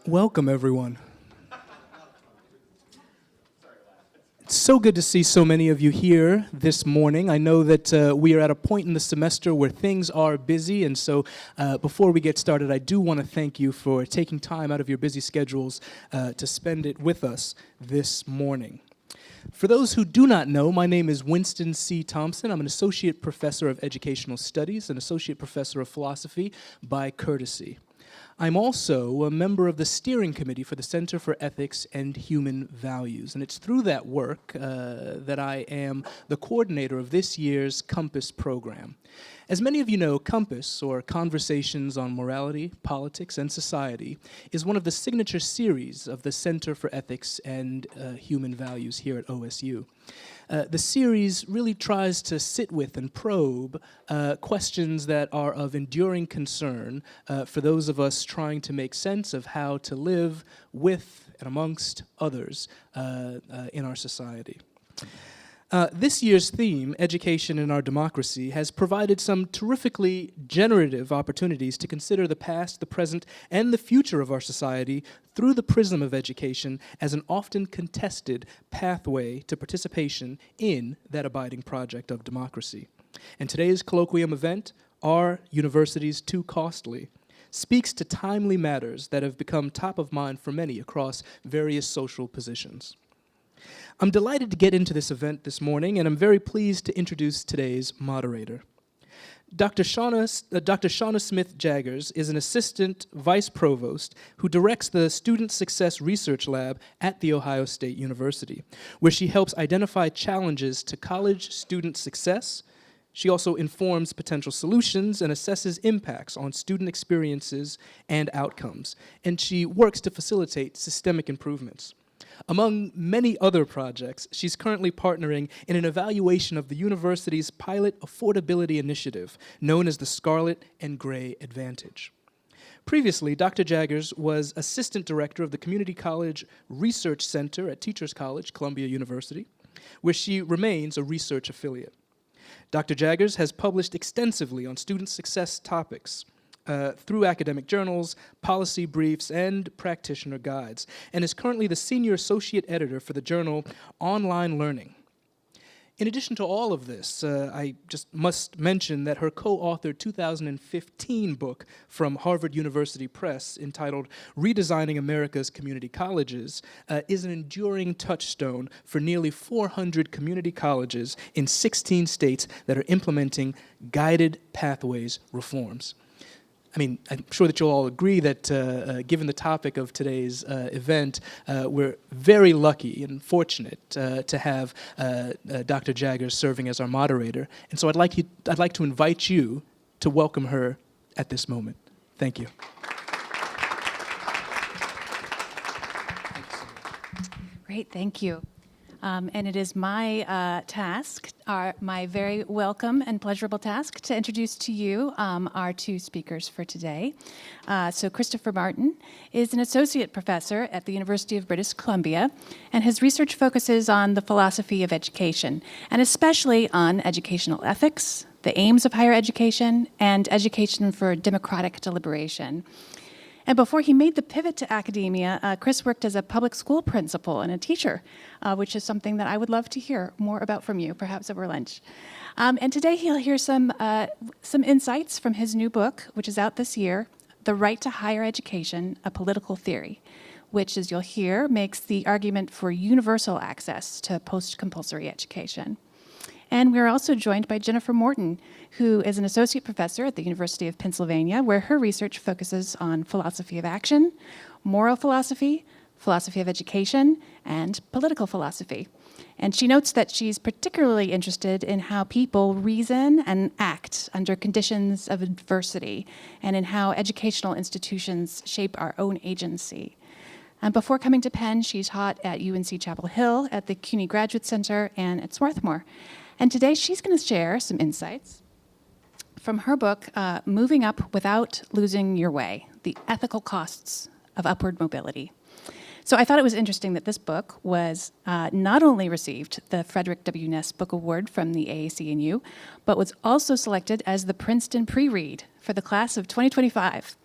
Welcome, everyone. It's so good to see so many of you here this morning. I know that we are at a point in the semester where things are busy, and so before we get started, I do want to thank you for taking time out of your busy schedules to spend it with us this morning. For those who do not know, my name is Winston C. Thompson. I'm an Associate Professor of Educational Studies and Associate Professor of Philosophy by courtesy. I'm also a member of the steering committee for the Center for Ethics and Human Values, and it's through that work that I am the coordinator of this year's COMPAS program. As many of you know, COMPAS, or Conversations on Morality, Politics, and Society, is one of the signature series of the Center for Ethics and Human Values here at OSU. The series really tries to sit with and probe questions that are of enduring concern for those of us trying to make sense of how to live with and amongst others in our society. This year's theme, Education in Our Democracy, has provided some terrifically generative opportunities to consider the past, the present, and the future of our society through the prism of education as an often contested pathway to participation in that abiding project of democracy. And today's Colloquium event, Are Universities Too Costly?, speaks to timely matters that have become top of mind for many across various social positions. I'm delighted to get into this event this morning, and I'm very pleased to introduce today's moderator. Dr. Shauna Smith-Jaggers is an assistant vice provost who directs the Student Success Research Lab at The Ohio State University, where she helps identify challenges to college student success. She also informs potential solutions and assesses impacts on student experiences and outcomes, and she works to facilitate systemic improvements. Among many other projects, she's currently partnering in an evaluation of the university's pilot affordability initiative, known as the Scarlet and Gray Advantage. Previously, Dr. Jaggers was assistant director of the Community College Research Center at Teachers College, Columbia University, where she remains a research affiliate. Dr. Jaggers has published extensively on student success topics, through academic journals, policy briefs, and practitioner guides, and is currently the senior associate editor for the journal Online Learning. In addition to all of this, I just must mention that her co-authored 2015 book from Harvard University Press entitled Redesigning America's Community Colleges is an enduring touchstone for nearly 400 community colleges in 16 states that are implementing guided pathways reforms. I mean, I'm sure that you'll all agree that given the topic of today's event, we're very lucky and fortunate to have Dr. Jaggers serving as our moderator. And so I'd like to invite you to welcome her at this moment. Thank you. Great, thank you. And it is my task, my very welcome and pleasurable task, to introduce to you our two speakers for today. So Christopher Morton is an associate professor at the University of British Columbia, and his research focuses on the philosophy of education, and especially on educational ethics, the aims of higher education, and education for democratic deliberation. And before he made the pivot to academia, Chris worked as a public school principal and a teacher, which is something that I would love to hear more about from you, perhaps over lunch. And today he'll hear some insights from his new book, which is out this year, The Right to Higher Education, A Political Theory, which, as you'll hear, makes the argument for universal access to post-compulsory education. And we're also joined by Jennifer Morton, who is an associate professor at the University of Pennsylvania, where her research focuses on philosophy of action, moral philosophy, philosophy of education, and political philosophy. And she notes that she's particularly interested in how people reason and act under conditions of adversity, and in how educational institutions shape our own agency. And before coming to Penn, she taught at UNC Chapel Hill, at the CUNY Graduate Center, and at Swarthmore. And today she's going to share some insights from her book, Moving Up Without Losing Your Way, The Ethical Costs of Upward Mobility. So I thought it was interesting that this book was not only received the Frederick W. Ness Book Award from the AAC&U, but was also selected as the Princeton pre-read for the class of 2025.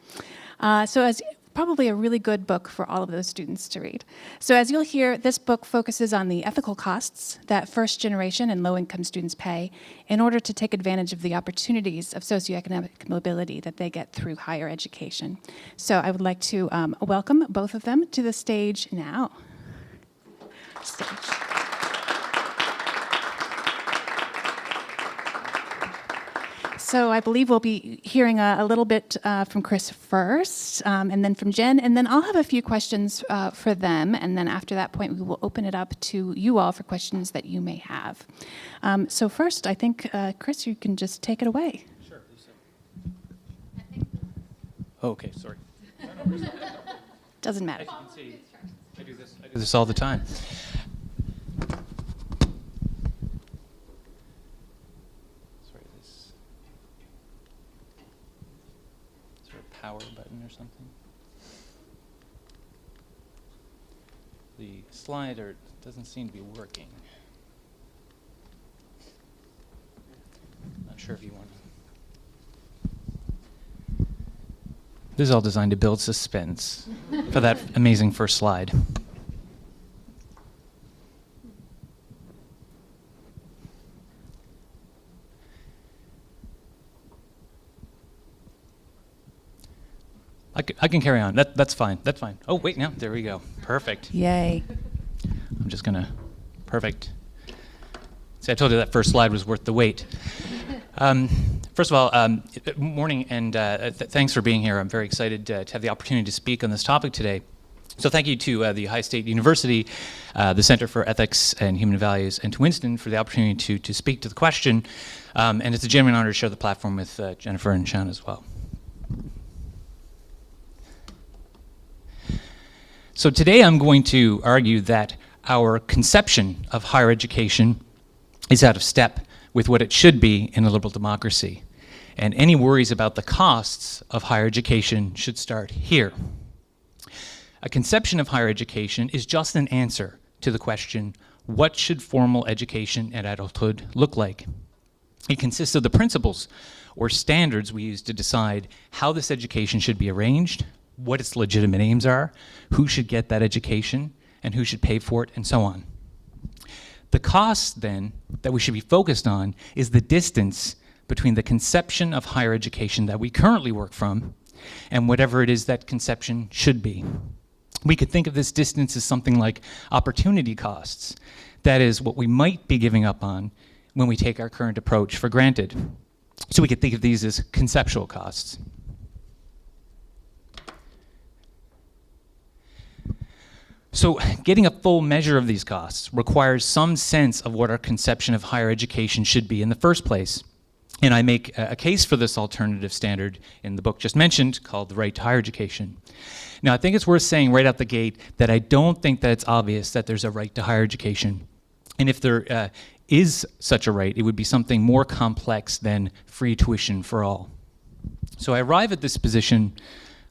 So as probably a really good book for all of those students to read. So as you'll hear, this book focuses on the ethical costs that first-generation and low-income students pay in order to take advantage of the opportunities of socioeconomic mobility that they get through higher education. So I would like to welcome both of them to the stage now. So I believe we'll be hearing a little bit from Chris first, and then from Jen, and then I'll have a few questions for them, and then after that point, we will open it up to you all for questions that you may have. So first, I think, Chris, you can just take it away. Sure, Lisa. Oh, okay, sorry. Doesn't matter. As you can see, I do this all the time. Power button or something. The slider doesn't seem to be working. Not sure if you want to. This is all designed to build suspense for that amazing first slide. I can carry on. That's fine. That's fine. Oh, wait, now, there we go. Perfect. Yay. I'm just going to, perfect. See, I told you that first slide was worth the wait. First of all, morning, and thanks for being here. I'm very excited to have the opportunity to speak on this topic today. So thank you to the Ohio State University, the Center for Ethics and Human Values, and to Winston for the opportunity to speak to the question. And it's a genuine honor to share the platform with Jennifer and Sean as well. So today I'm going to argue that our conception of higher education is out of step with what it should be in a liberal democracy. And any worries about the costs of higher education should start here. A conception of higher education is just an answer to the question, what should formal education at adulthood look like? It consists of the principles or standards we use to decide how this education should be arranged, what its legitimate aims are, who should get that education, and who should pay for it, and so on. The cost, then, that we should be focused on is the distance between the conception of higher education that we currently work from and whatever it is that conception should be. We could think of this distance as something like opportunity costs. That is, what we might be giving up on when we take our current approach for granted. So we could think of these as conceptual costs. So getting a full measure of these costs requires some sense of what our conception of higher education should be in the first place. And I make a case for this alternative standard in the book just mentioned called The Right to Higher Education. Now, I think it's worth saying right out the gate that I don't think that it's obvious that there's a right to higher education. And if there is such a right, it would be something more complex than free tuition for all. So I arrive at this position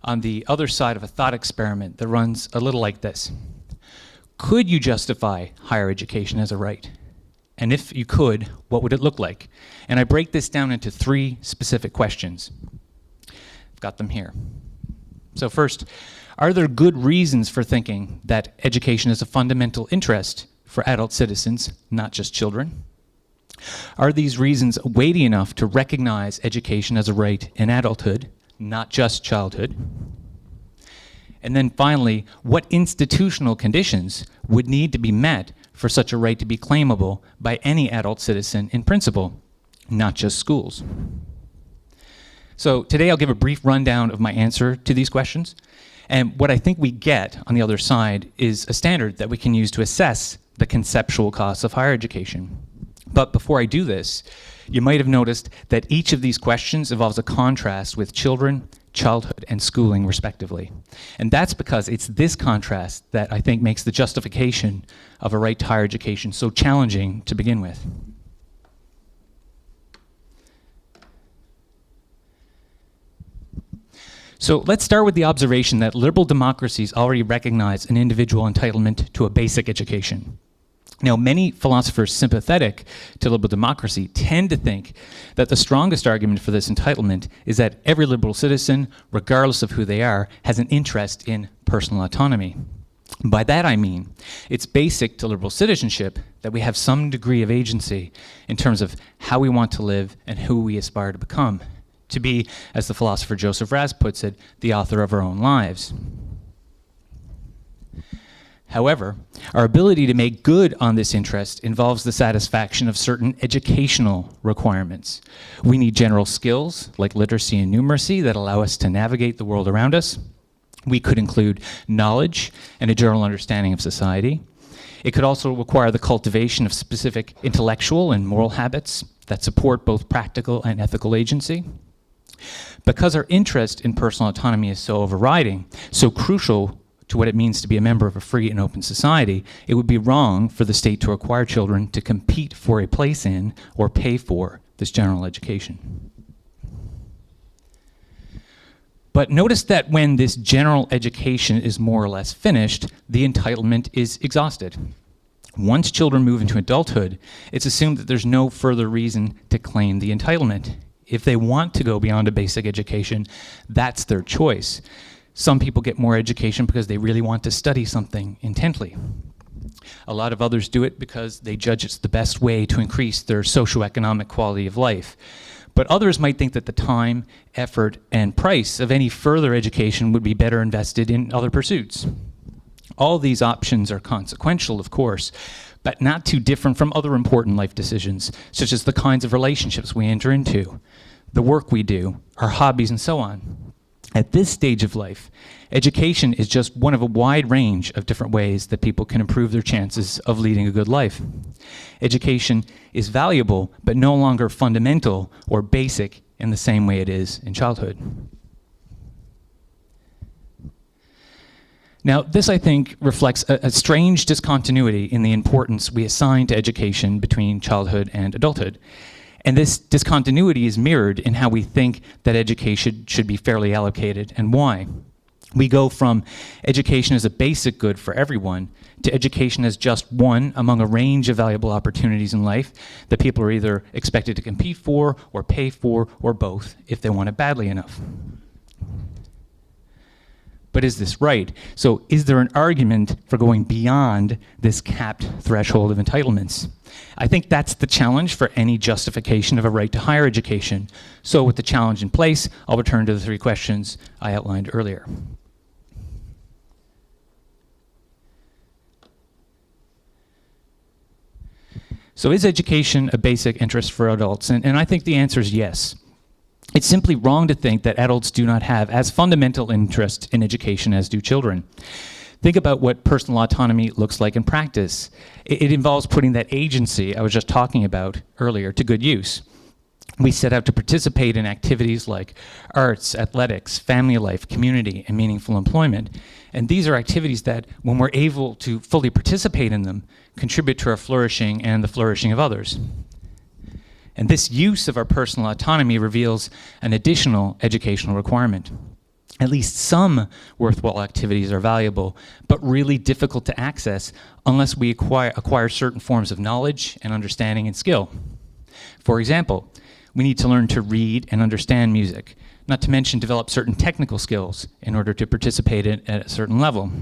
on the other side of a thought experiment that runs a little like this. Could you justify higher education as a right? And if you could, what would it look like? And I break this down into 3 specific questions. I've got them here. So first, are there good reasons for thinking that education is a fundamental interest for adult citizens, not just children? Are these reasons weighty enough to recognize education as a right in adulthood, not just childhood? And then finally, what institutional conditions would need to be met for such a right to be claimable by any adult citizen in principle, not just schools? So today I'll give a brief rundown of my answer to these questions. And what I think we get on the other side is a standard that we can use to assess the conceptual costs of higher education. But before I do this, you might have noticed that each of these questions involves a contrast with children, childhood, and schooling, respectively. And that's because it's this contrast that I think makes the justification of a right to higher education so challenging to begin with. So let's start with the observation that liberal democracies already recognize an individual entitlement to a basic education. Now, many philosophers sympathetic to liberal democracy tend to think that the strongest argument for this entitlement is that every liberal citizen, regardless of who they are, has an interest in personal autonomy. By that I mean, it's basic to liberal citizenship that we have some degree of agency in terms of how we want to live and who we aspire to become, to be, as the philosopher Joseph Raz puts it, the author of our own lives. However, our ability to make good on this interest involves the satisfaction of certain educational requirements. We need general skills like literacy and numeracy that allow us to navigate the world around us. We could include knowledge and a general understanding of society. It could also require the cultivation of specific intellectual and moral habits that support both practical and ethical agency. Because our interest in personal autonomy is so overriding, so crucial to what it means to be a member of a free and open society, it would be wrong for the state to require children to compete for a place in or pay for this general education. But notice that when this general education is more or less finished, the entitlement is exhausted. Once children move into adulthood, it's assumed that there's no further reason to claim the entitlement. If they want to go beyond a basic education, that's their choice. Some people get more education because they really want to study something intently. A lot of others do it because they judge it's the best way to increase their socioeconomic quality of life. But others might think that the time, effort, and price of any further education would be better invested in other pursuits. All these options are consequential, of course, but not too different from other important life decisions, such as the kinds of relationships we enter into, the work we do, our hobbies, and so on. At this stage of life, education is just one of a wide range of different ways that people can improve their chances of leading a good life. Education is valuable, but no longer fundamental or basic in the same way it is in childhood. Now, this, I think, reflects a strange discontinuity in the importance we assign to education between childhood and adulthood. And this discontinuity is mirrored in how we think that education should be fairly allocated and why. We go from education as a basic good for everyone to education as just one among a range of valuable opportunities in life that people are either expected to compete for or pay for or both if they want it badly enough. But is this right? So is there an argument for going beyond this capped threshold of entitlements? I think that's the challenge for any justification of a right to higher education. So with the challenge in place, I'll return to the three questions I outlined earlier. So is education a basic interest for adults? And I think the answer is yes. It's simply wrong to think that adults do not have as fundamental interest in education as do children. Think about what personal autonomy looks like in practice. It involves putting that agency I was just talking about earlier to good use. We set out to participate in activities like arts, athletics, family life, community, and meaningful employment. And these are activities that, when we're able to fully participate in them, contribute to our flourishing and the flourishing of others. And this use of our personal autonomy reveals an additional educational requirement. At least some worthwhile activities are valuable, but really difficult to access unless we acquire certain forms of knowledge and understanding and skill. For example, we need to learn to read and understand music, not to mention develop certain technical skills in order to participate at a certain level.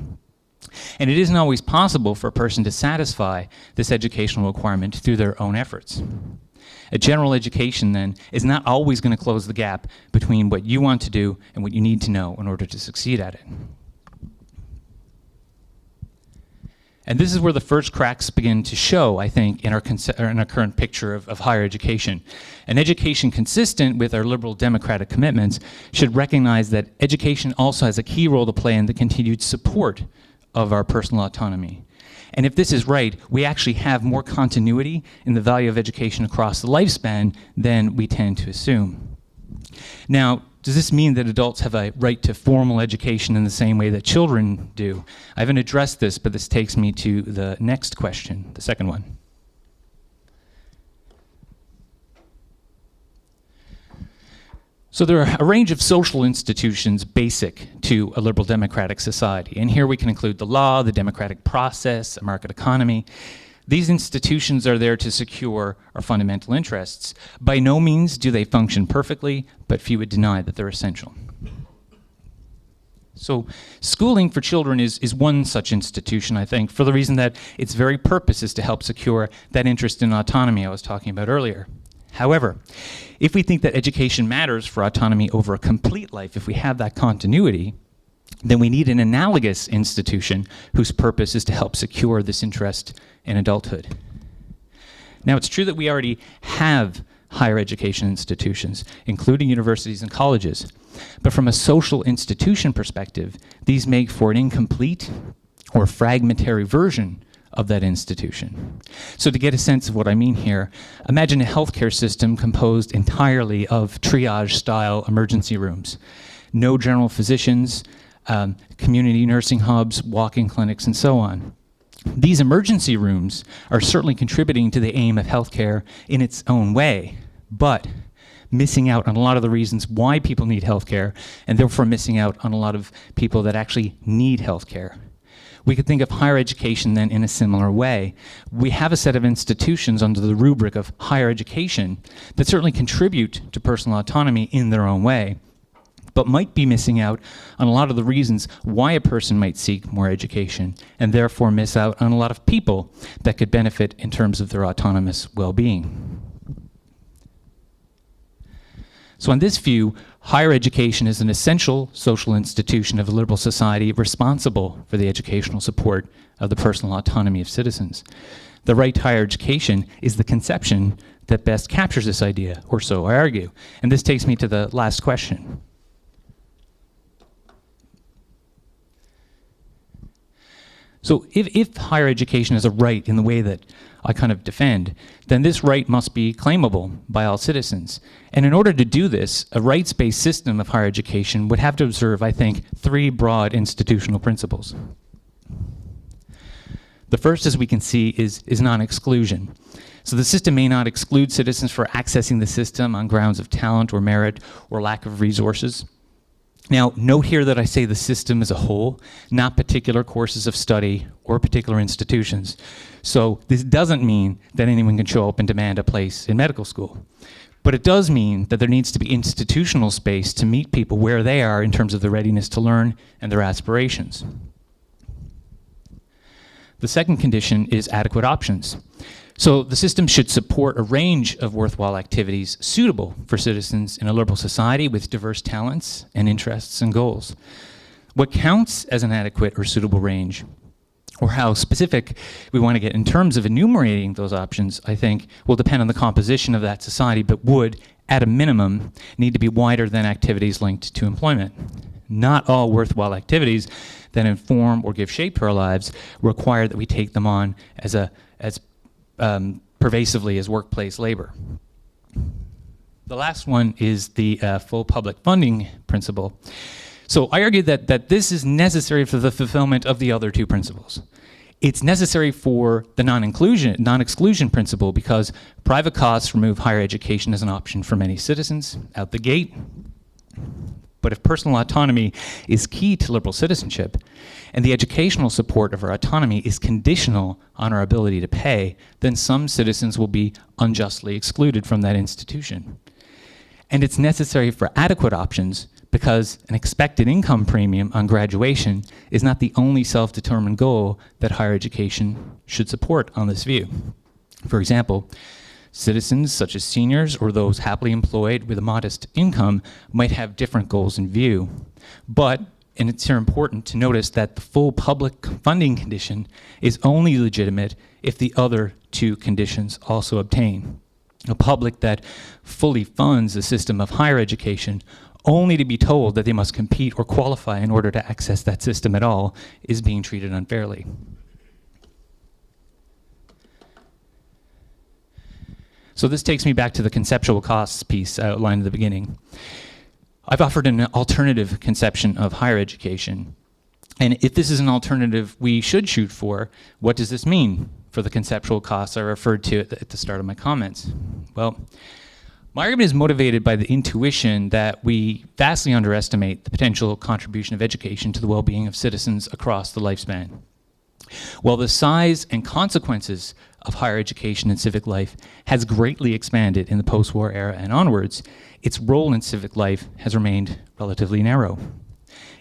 And it isn't always possible for a person to satisfy this educational requirement through their own efforts. A general education, then, is not always going to close the gap between what you want to do and what you need to know in order to succeed at it. And this is where the first cracks begin to show, I think, in our current picture of higher education. An education consistent with our liberal democratic commitments should recognize that education also has a key role to play in the continued support of our personal autonomy. And if this is right, we actually have more continuity in the value of education across the lifespan than we tend to assume. Now, does this mean that adults have a right to formal education in the same way that children do? I haven't addressed this, but this takes me to the next question, the second one. So there are a range of social institutions basic to a liberal democratic society. And here we can include the law, the democratic process, a market economy. These institutions are there to secure our fundamental interests. By no means do they function perfectly, but few would deny that they're essential. So schooling for children is one such institution, I think, for the reason that its very purpose is to help secure that interest in autonomy I was talking about earlier. However, if we think that education matters for autonomy over a complete life, if we have that continuity, then we need an analogous institution whose purpose is to help secure this interest in adulthood. Now, it's true that we already have higher education institutions, including universities and colleges. But from a social institution perspective, these make for an incomplete or fragmentary version of that institution. So to get a sense of what I mean here, imagine a healthcare system composed entirely of triage-style emergency rooms. No general physicians, community nursing hubs, walk-in clinics, and so on. These emergency rooms are certainly contributing to the aim of healthcare in its own way, but missing out on a lot of the reasons why people need healthcare, and therefore missing out on a lot of people that actually need healthcare. We could think of higher education then in a similar way. We have a set of institutions under the rubric of higher education that certainly contribute to personal autonomy in their own way, but might be missing out on a lot of the reasons why a person might seek more education, and therefore miss out on a lot of people that could benefit in terms of their autonomous well-being. So in this view, higher education is an essential social institution of a liberal society responsible for the educational support of the personal autonomy of citizens. The right to higher education is the conception that best captures this idea, or so I argue. And this takes me to the last question. So if higher education is a right in the way that I kind of defend, then this right must be claimable by all citizens. And in order to do this, a rights-based system of higher education would have to observe, I think, three broad institutional principles. The first, as we can see, is non-exclusion. So the system may not exclude citizens for accessing the system on grounds of talent or merit or lack of resources. Now, note here that I say the system as a whole, not particular courses of study or particular institutions. So this doesn't mean that anyone can show up and demand a place in medical school. But it does mean that there needs to be institutional space to meet people where they are in terms of their readiness to learn and their aspirations. The second condition is adequate options. So the system should support a range of worthwhile activities suitable for citizens in a liberal society with diverse talents and interests and goals. What counts as an adequate or suitable range, or how specific we want to get in terms of enumerating those options, I think, will depend on the composition of that society, but would, at a minimum, need to be wider than activities linked to employment. Not all worthwhile activities that inform or give shape to our lives require that we take them on as pervasively as workplace labor. The last one is the full public funding principle. So I argue that this is necessary for the fulfillment of the other two principles. It's necessary for the non-exclusion principle because private costs remove higher education as an option for many citizens out the gate. But if personal autonomy is key to liberal citizenship, and the educational support of our autonomy is conditional on our ability to pay, then some citizens will be unjustly excluded from that institution. And it's necessary for adequate options because an expected income premium on graduation is not the only self-determined goal that higher education should support on this view. For example, citizens such as seniors or those happily employed with a modest income might have different goals in view. But, and it's here important to notice that the full public funding condition is only legitimate if the other two conditions also obtain. A public that fully funds a system of higher education only to be told that they must compete or qualify in order to access that system at all is being treated unfairly. So this takes me back to the conceptual costs piece I outlined at the beginning. I've offered an alternative conception of higher education. And if this is an alternative we should shoot for, what does this mean for the conceptual costs I referred to at the start of my comments? Well, my argument is motivated by the intuition that we vastly underestimate the potential contribution of education to the well-being of citizens across the lifespan. While the size and consequences of higher education and civic life has greatly expanded in the post-war era and onwards, its role in civic life has remained relatively narrow.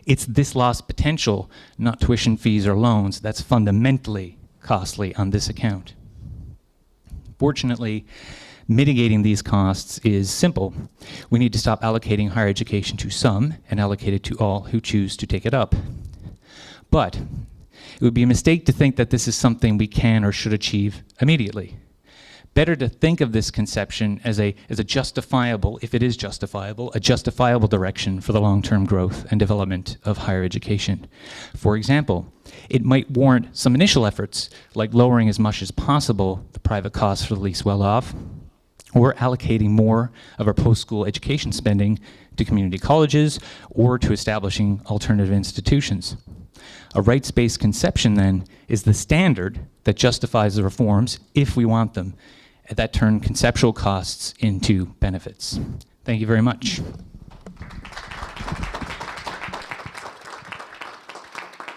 It's this lost potential, not tuition fees or loans, that's fundamentally costly on this account. Fortunately, mitigating these costs is simple. We need to stop allocating higher education to some and allocate it to all who choose to take it up. But it would be a mistake to think that this is something we can or should achieve immediately. Better to think of this conception as a justifiable, if it is justifiable, a justifiable direction for the long-term growth and development of higher education. For example, it might warrant some initial efforts, like lowering as much as possible the private costs for the least well-off, or allocating more of our post-school education spending to community colleges or to establishing alternative institutions. A rights-based conception, then, is the standard that justifies the reforms if we want them, that turn conceptual costs into benefits. Thank you very much.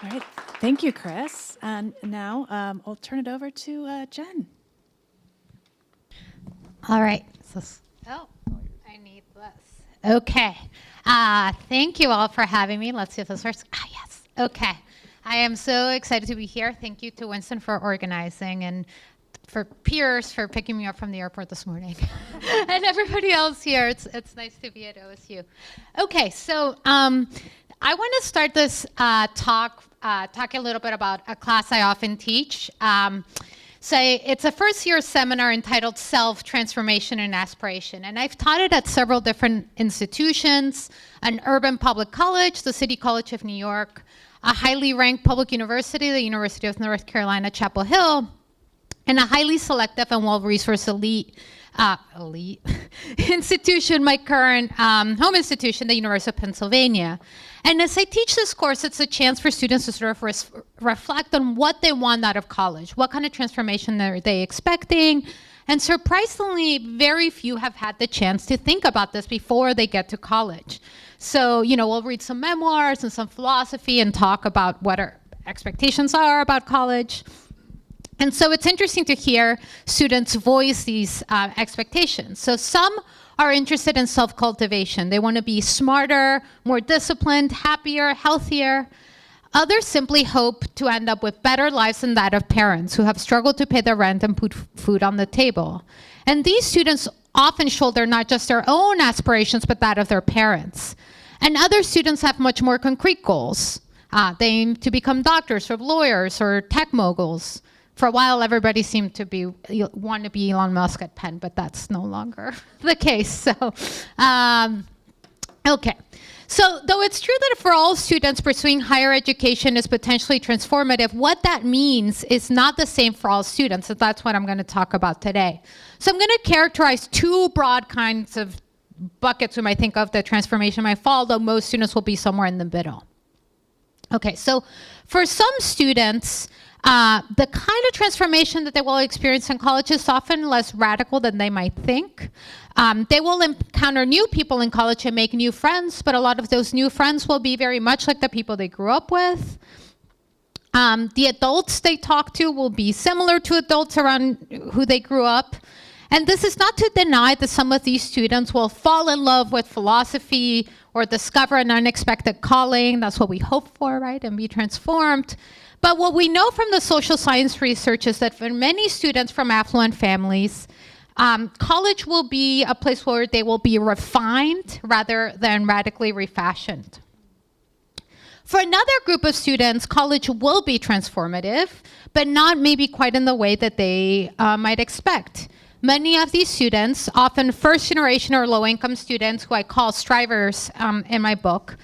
All right, thank you, Chris. And now I'll turn it over to Jen. All right. Oh, I need this. Okay. Thank you all for having me. Let's see if this works. Yes. Okay. I am so excited to be here. Thank you to Winston for organizing and for Pierce for picking me up from the airport this morning. And everybody else here. It's nice to be at OSU. Okay. So I want to start this talk talking a little bit about a class I often teach. So it's a first-year seminar entitled Self, Transformation, and Aspiration. And I've taught it at several different institutions, an urban public college, the City College of New York, a highly ranked public university, the University of North Carolina, Chapel Hill, and a highly selective and well-resourced elite institution, my current home institution, the University of Pennsylvania. And as I teach this course, it's a chance for students to sort of reflect on what they want out of college. What kind of transformation are they expecting? And surprisingly, very few have had the chance to think about this before they get to college. So, we'll read some memoirs and some philosophy and talk about what our expectations are about college. And so it's interesting to hear students voice these expectations. So some are interested in self-cultivation. They want to be smarter, more disciplined, happier, healthier. Others simply hope to end up with better lives than that of parents who have struggled to pay their rent and put food on the table. And these students often shoulder not just their own aspirations, but that of their parents. And other students have much more concrete goals. They aim to become doctors or lawyers or tech moguls. For a while, everybody seemed to want to be Elon Musk at Penn, but that's no longer the case. So, okay. So, though it's true that for all students pursuing higher education is potentially transformative, what that means is not the same for all students, and that's what I'm going to talk about today. So, I'm going to characterize two broad kinds of buckets we might think of the transformation might fall, though most students will be somewhere in the middle. Okay, so for some students, the kind of transformation that they will experience in college is often less radical than they might think. They will encounter new people in college and make new friends, but a lot of those new friends will be very much like the people they grew up with. The adults they talk to will be similar to adults around who they grew up. And this is not to deny that some of these students will fall in love with philosophy or discover an unexpected calling. That's what we hope for, right? And be transformed. But what we know from the social science research is that for many students from affluent families, college will be a place where they will be refined rather than radically refashioned. For another group of students, college will be transformative, but not maybe quite in the way that they might expect. Many of these students, often first generation or low income students who I call strivers in my book,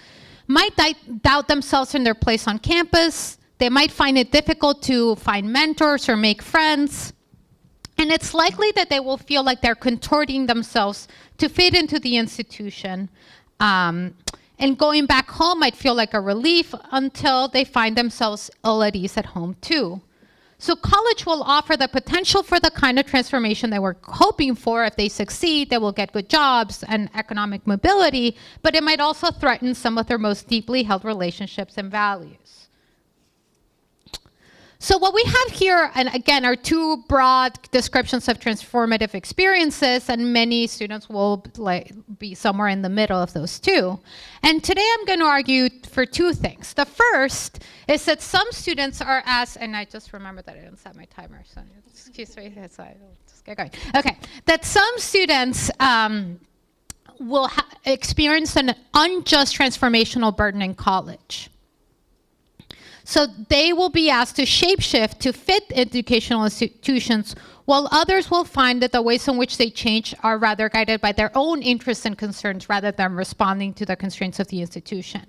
might doubt themselves in their place on campus. They might find it difficult to find mentors or make friends. And it's likely that they will feel like they're contorting themselves to fit into the institution. And going back home might feel like a relief until they find themselves ill at ease at home too. So college will offer the potential for the kind of transformation they were hoping for. If they succeed, they will get good jobs and economic mobility, but it might also threaten some of their most deeply held relationships and values. So what we have here, and again, are two broad descriptions of transformative experiences, and many students will be somewhere in the middle of those two. And today I'm going to argue for two things. The first is that some students are and I just remembered that I didn't set my timer, so excuse me, so I'll just get going. Okay, that some students will experience an unjust transformational burden in college. So they will be asked to shapeshift to fit educational institutions, while others will find that the ways in which they change are rather guided by their own interests and concerns rather than responding to the constraints of the institution.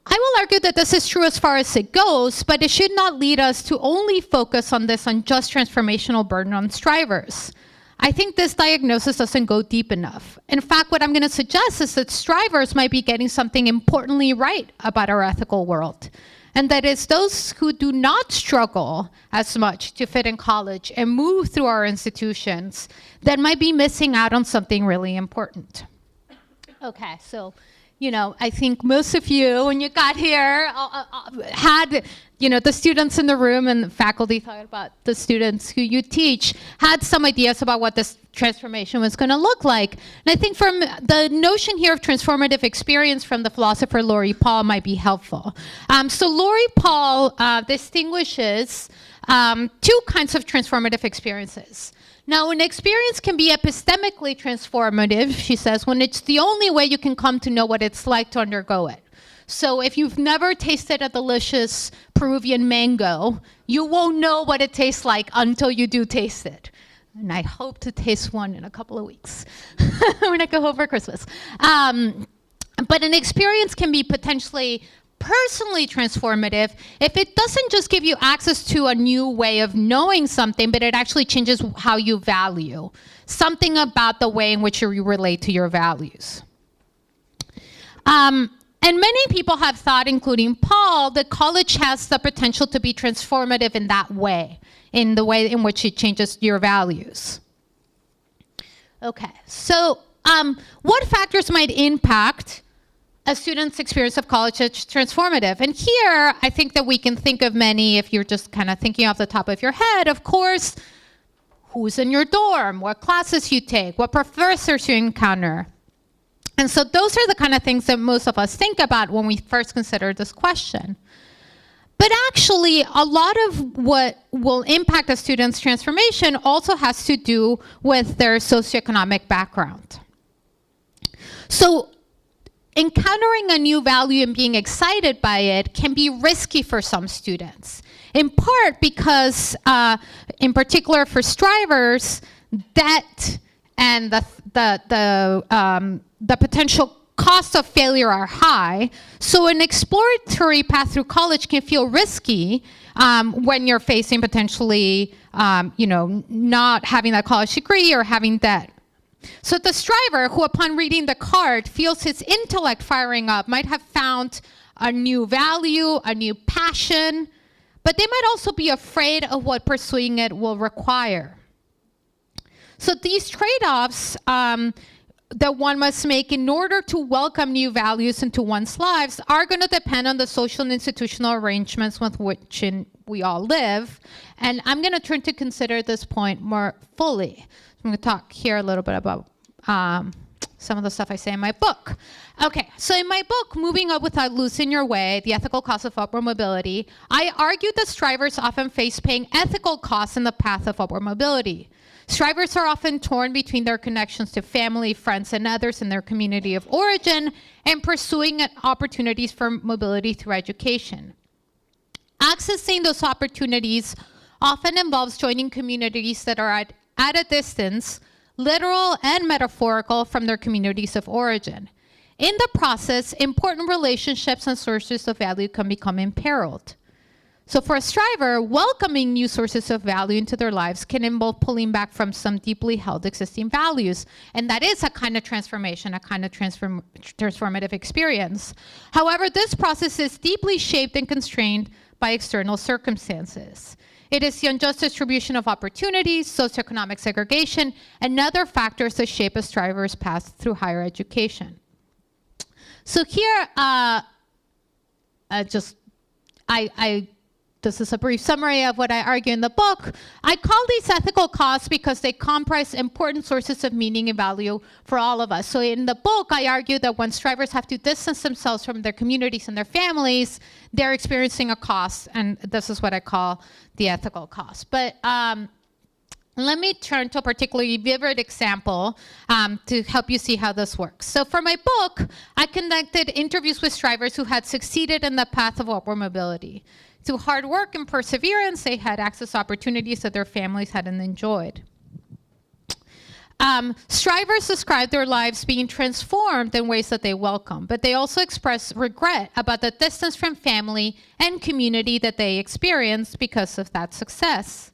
I will argue that this is true as far as it goes, but it should not lead us to only focus on this unjust transformational burden on strivers. I think this diagnosis doesn't go deep enough. In fact, what I'm going to suggest is that strivers might be getting something importantly right about our ethical world. And that is those who do not struggle as much to fit in college and move through our institutions that might be missing out on something really important. Okay, so, I think most of you, when you got here, had, the students in the room and the faculty thought about the students who you teach, had some ideas about what this transformation was going to look like. And I think from the notion here of transformative experience from the philosopher Laurie Paul might be helpful. So Laurie Paul distinguishes two kinds of transformative experiences. Now, an experience can be epistemically transformative, she says, when it's the only way you can come to know what it's like to undergo it. So if you've never tasted a delicious Peruvian mango, you won't know what it tastes like until you do taste it. And I hope to taste one in a couple of weeks when I go home for Christmas. But an experience can be potentially personally transformative if it doesn't just give you access to a new way of knowing something, but it actually changes how you value something about the way in which you relate to your values. And many people have thought, including Paul, that college has the potential to be transformative in that way, in the way in which it changes your values. Okay, so what factors might impact a student's experience of college as transformative? And here, I think that we can think of many, if you're just kind of thinking off the top of your head, of course, who's in your dorm, what classes you take, what professors you encounter. And so those are the kind of things that most of us think about when we first consider this question. But actually, a lot of what will impact a student's transformation also has to do with their socioeconomic background. So encountering a new value and being excited by it can be risky for some students, in part because, in particular for strivers, debt and the potential costs of failure are high. So an exploratory path through college can feel risky when you're facing potentially, not having that college degree or having debt. So the striver who, upon reading the card, feels his intellect firing up might have found a new value, a new passion, but they might also be afraid of what pursuing it will require. So these trade-offs that one must make in order to welcome new values into one's lives are going to depend on the social and institutional arrangements with which we all live. And I'm going to turn to consider this point more fully. I'm going to talk here a little bit about some of the stuff I say in my book. Okay, so in my book, Moving Up Without Losing Your Way, The Ethical Cost of Upward Mobility, I argue that strivers often face paying ethical costs in the path of upward mobility. Strivers are often torn between their connections to family, friends, and others in their community of origin and pursuing opportunities for mobility through education. Accessing those opportunities often involves joining communities that are at a distance, literal and metaphorical, from their communities of origin. In the process, important relationships and sources of value can become imperiled. So for a striver, welcoming new sources of value into their lives can involve pulling back from some deeply held existing values. And that is a kind of transformation, a kind of transformative experience. However, this process is deeply shaped and constrained by external circumstances. It is the unjust distribution of opportunities, socioeconomic segregation, and other factors that shape a striver's path through higher education. So here, this is a brief summary of what I argue in the book. I call these ethical costs because they comprise important sources of meaning and value for all of us. So in the book, I argue that when strivers have to distance themselves from their communities and their families, they're experiencing a cost, and this is what I call the ethical cost. But let me turn to a particularly vivid example to help you see how this works. So for my book, I conducted interviews with strivers who had succeeded in the path of upward mobility. Through hard work and perseverance, they had access to opportunities that their families hadn't enjoyed. Strivers described their lives being transformed in ways that they welcome, but they also express regret about the distance from family and community that they experienced because of that success.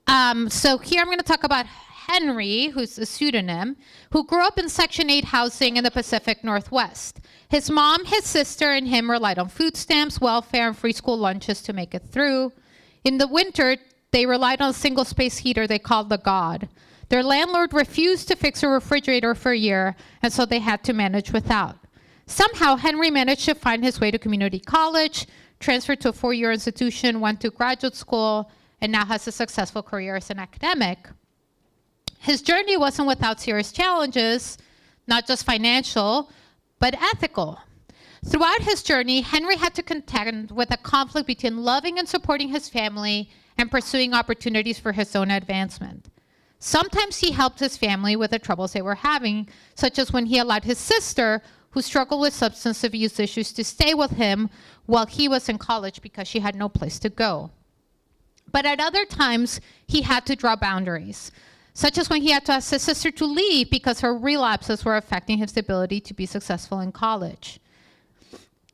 So here I'm going to talk about Henry, who's a pseudonym, who grew up in Section 8 housing in the Pacific Northwest. His mom, his sister, and him relied on food stamps, welfare, and free school lunches to make it through. In the winter, they relied on a single-space heater they called the God. Their landlord refused to fix a refrigerator for a year, and so they had to manage without. Somehow, Henry managed to find his way to community college, transferred to a 4-year institution, went to graduate school, and now has a successful career as an academic. His journey wasn't without serious challenges, not just financial, but ethical. Throughout his journey, Henry had to contend with a conflict between loving and supporting his family and pursuing opportunities for his own advancement. Sometimes he helped his family with the troubles they were having, such as when he allowed his sister, who struggled with substance abuse issues, to stay with him while he was in college because she had no place to go. But at other times, he had to draw boundaries, such as when he had to ask his sister to leave because her relapses were affecting his ability to be successful in college.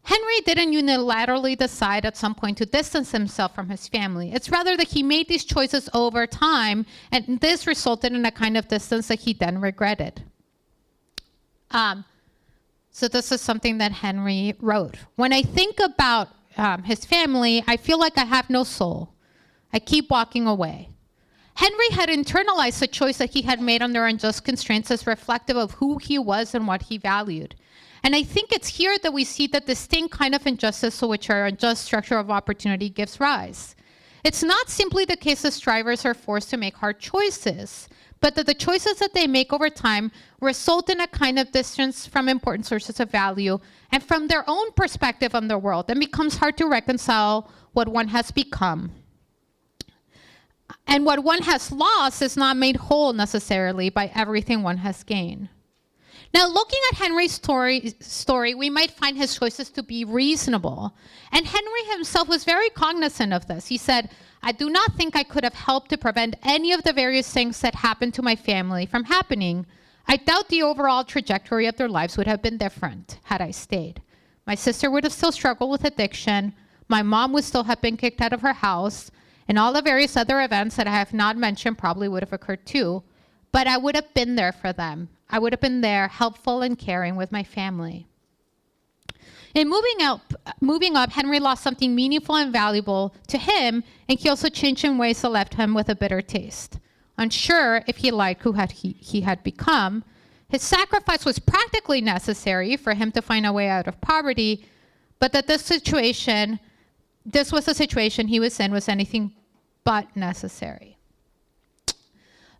Henry didn't unilaterally decide at some point to distance himself from his family. It's rather that he made these choices over time, and this resulted in a kind of distance that he then regretted. So this is something that Henry wrote. When I think about his family, I feel like I have no soul. I keep walking away. Henry had internalized the choice that he had made under unjust constraints as reflective of who he was and what he valued. And I think it's here that we see the distinct kind of injustice to which our unjust structure of opportunity gives rise. It's not simply the case that strivers are forced to make hard choices, but that the choices that they make over time result in a kind of distance from important sources of value and from their own perspective on the world, and becomes hard to reconcile what one has become. And what one has lost is not made whole necessarily by everything one has gained. Now, looking at Henry's story, we might find his choices to be reasonable. And Henry himself was very cognizant of this. He said, "I do not think I could have helped to prevent any of the various things that happened to my family from happening. I doubt the overall trajectory of their lives would have been different had I stayed. My sister would have still struggled with addiction. My mom would still have been kicked out of her house. And all the various other events that I have not mentioned probably would have occurred too. But I would have been there for them. I would have been there, helpful and caring with my family." In moving up, Henry lost something meaningful and valuable to him, and he also changed in ways that left him with a bitter taste. Unsure if he liked who he had become, his sacrifice was practically necessary for him to find a way out of poverty, but that this was the situation he was in, was anything but necessary.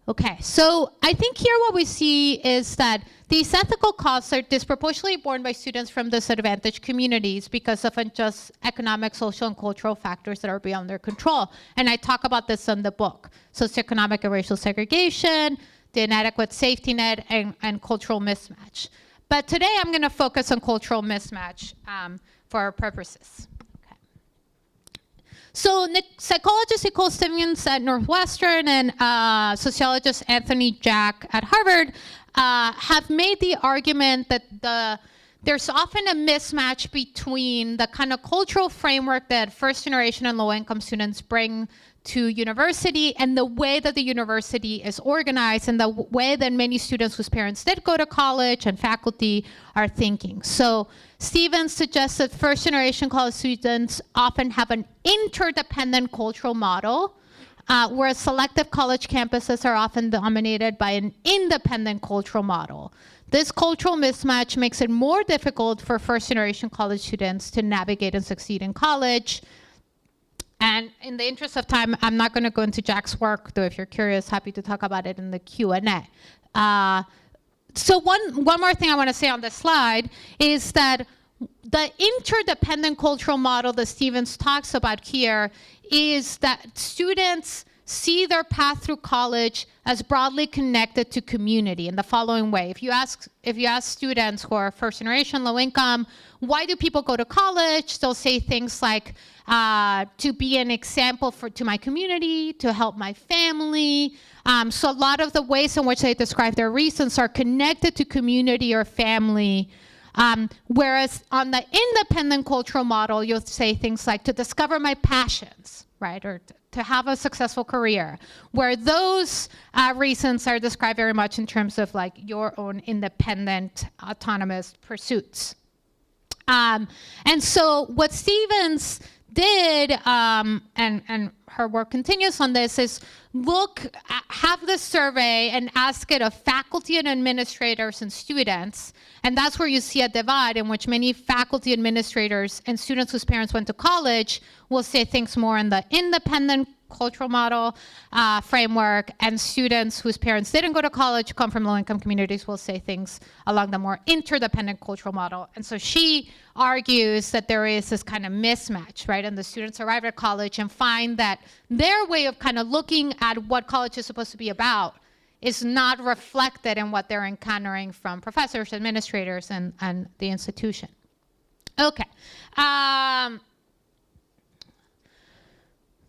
Okay, so I think here what we see is that these ethical costs are disproportionately borne by students from disadvantaged communities because of unjust economic, social, and cultural factors that are beyond their control. And I talk about this in the book: socioeconomic and racial segregation, the inadequate safety net, and cultural mismatch. But today I'm going to focus on cultural mismatch for our purposes. So psychologist Nicole Stevens at Northwestern and sociologist Anthony Jack at Harvard have made the argument that there's often a mismatch between the kind of cultural framework that first-generation and low-income students bring to university and the way that the university is organized and the way that many students whose parents did go to college and faculty are thinking. So Stevens suggests that first-generation college students often have an interdependent cultural model, whereas selective college campuses are often dominated by an independent cultural model. This cultural mismatch makes it more difficult for first-generation college students to navigate and succeed in college. And in the interest of time, I'm not going to go into Jack's work, though if you're curious, happy to talk about it in the Q&A. So one more thing I want to say on this slide is that the interdependent cultural model that Stevens talks about here is that students see their path through college as broadly connected to community in the following way. If you ask students who are first generation, low income, why do people go to college? They'll say things like, to be an example to my community, to help my family. So a lot of the ways in which they describe their reasons are connected to community or family. Whereas on the independent cultural model, you'll say things like to discover my passions, right? Or to have a successful career, where those reasons are described very much in terms of like your own independent, autonomous pursuits. And so what Stevens did, and her work continues on this, is have this survey and ask it of faculty and administrators and students. And that's where you see a divide in which many faculty administrators and students whose parents went to college will say things more in the independent cultural model framework, and students whose parents didn't go to college, come from low-income communities, will say things along the more interdependent cultural model. And so she argues that there is this kind of mismatch, right? And the students arrive at college and find that their way of kind of looking at what college is supposed to be about is not reflected in what they're encountering from professors, administrators, and the institution. Okay.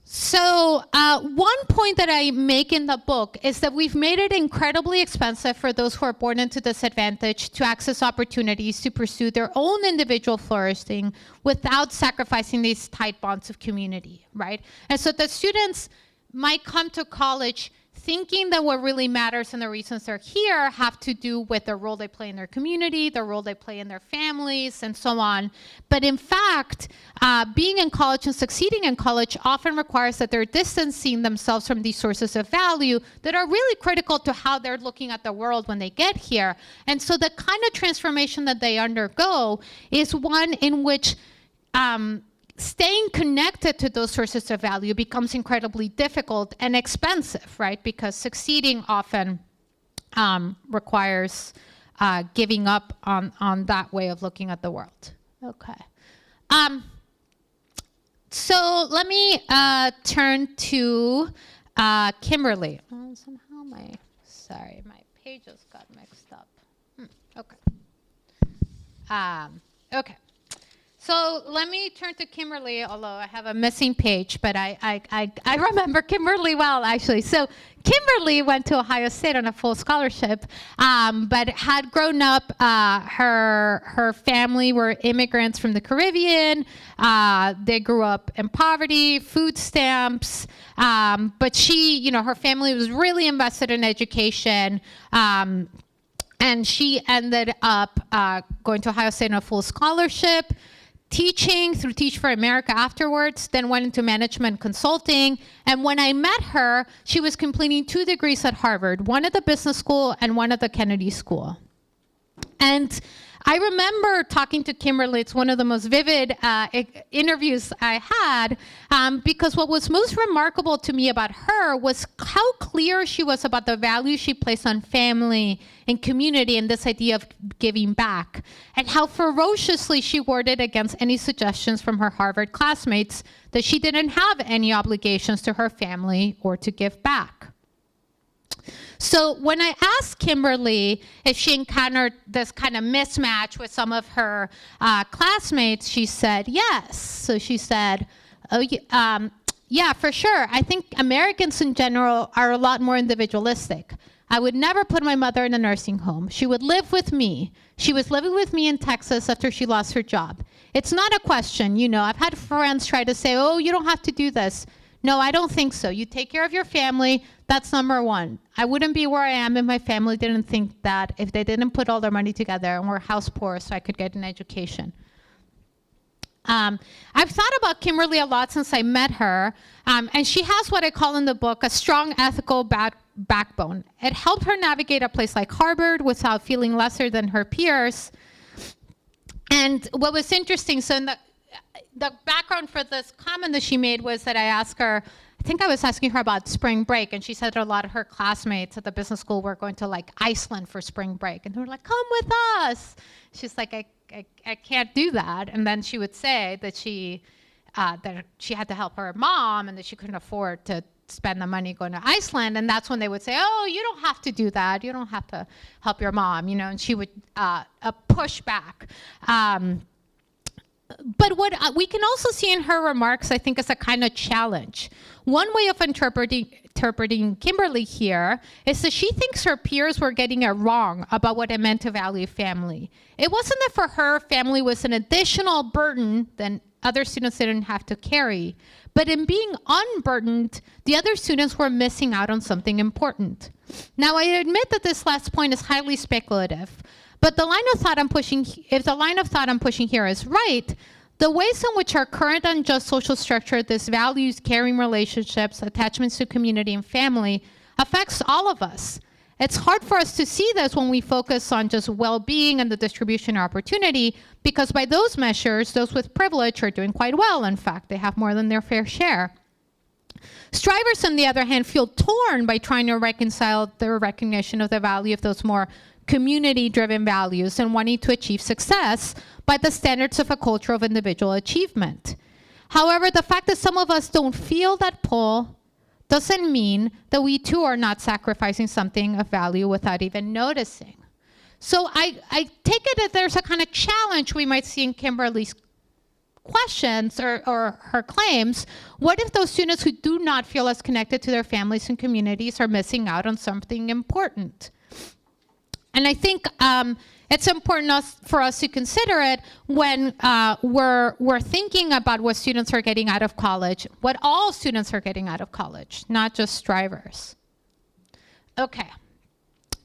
So one point that I make in the book is that we've made it incredibly expensive for those who are born into disadvantage to access opportunities to pursue their own individual flourishing without sacrificing these tight bonds of community, right? And so the students might come to college thinking that what really matters and the reasons they're here have to do with the role they play in their community, the role they play in their families, and so on. But in fact, being in college and succeeding in college often requires that they're distancing themselves from these sources of value that are really critical to how they're looking at the world when they get here. And so the kind of transformation that they undergo is one in which staying connected to those sources of value becomes incredibly difficult and expensive, right? Because succeeding often requires giving up on that way of looking at the world. Okay. So let me turn to Kimberly. Somehow my pages got mixed up. Okay. Okay. So let me turn to Kimberly, although I have a missing page, but I remember Kimberly well, actually. So Kimberly went to Ohio State on a full scholarship, but had grown up, her family were immigrants from the Caribbean. They grew up in poverty, food stamps, but she, her family was really invested in education. And she ended up going to Ohio State on a full scholarship, teaching through Teach for America afterwards, then went into management consulting. And when I met her, she was completing 2 degrees at Harvard, one at the business school and one at the Kennedy School. And I remember talking to Kimberly. It's one of the most vivid interviews I had, because what was most remarkable to me about her was how clear she was about the value she placed on family and community and this idea of giving back, and how ferociously she warded against any suggestions from her Harvard classmates that she didn't have any obligations to her family or to give back. So when I asked Kimberly if she encountered this kind of mismatch with some of her classmates, she said yes. So she said, yeah, for sure. I think Americans in general are a lot more individualistic. I would never put my mother in a nursing home. She would live with me. She was living with me in Texas after she lost her job. It's not a question, I've had friends try to say, oh, you don't have to do this. No, I don't think so. You take care of your family. That's number one. I wouldn't be where I am if my family didn't think that, if they didn't put all their money together and were house poor so I could get an education. I've thought about Kimberly a lot since I met her, and she has what I call in the book a strong ethical backbone. It helped her navigate a place like Harvard without feeling lesser than her peers. And what was interesting, so in the background for this comment that she made was that I asked her, I think I was asking her about spring break, and she said a lot of her classmates at the business school were going to like Iceland for spring break, and they were like, come with us. She's like, I can't do that. And then she would say that she had to help her mom and that she couldn't afford to spend the money going to Iceland. And that's when they would say, oh, you don't have to do that. You don't have to help your mom, you know, and she would push back. But what we can also see in her remarks, I think, is a kind of challenge. One way of interpreting Kimberly here is that she thinks her peers were getting it wrong about what it meant to value family. It wasn't that for her, family was an additional burden that other students didn't have to carry. But in being unburdened, the other students were missing out on something important. Now, I admit that this last point is highly speculative. But the line of thought if the line of thought I'm pushing here is right, the ways in which our current unjust social structure disvalues caring relationships, attachments to community and family, affects all of us. It's hard for us to see this when we focus on just well-being and the distribution of opportunity, because by those measures, those with privilege are doing quite well. In fact, they have more than their fair share. Strivers, on the other hand, feel torn by trying to reconcile their recognition of the value of those more community-driven values and wanting to achieve success by the standards of a culture of individual achievement. However, the fact that some of us don't feel that pull doesn't mean that we too are not sacrificing something of value without even noticing. So I take it that there's a kind of challenge we might see in Kimberly's questions or her claims. What if those students who do not feel as connected to their families and communities are missing out on something important? And I think it's important for us to consider it when we're thinking about what students are getting out of college, what all students are getting out of college, not just strivers. Okay.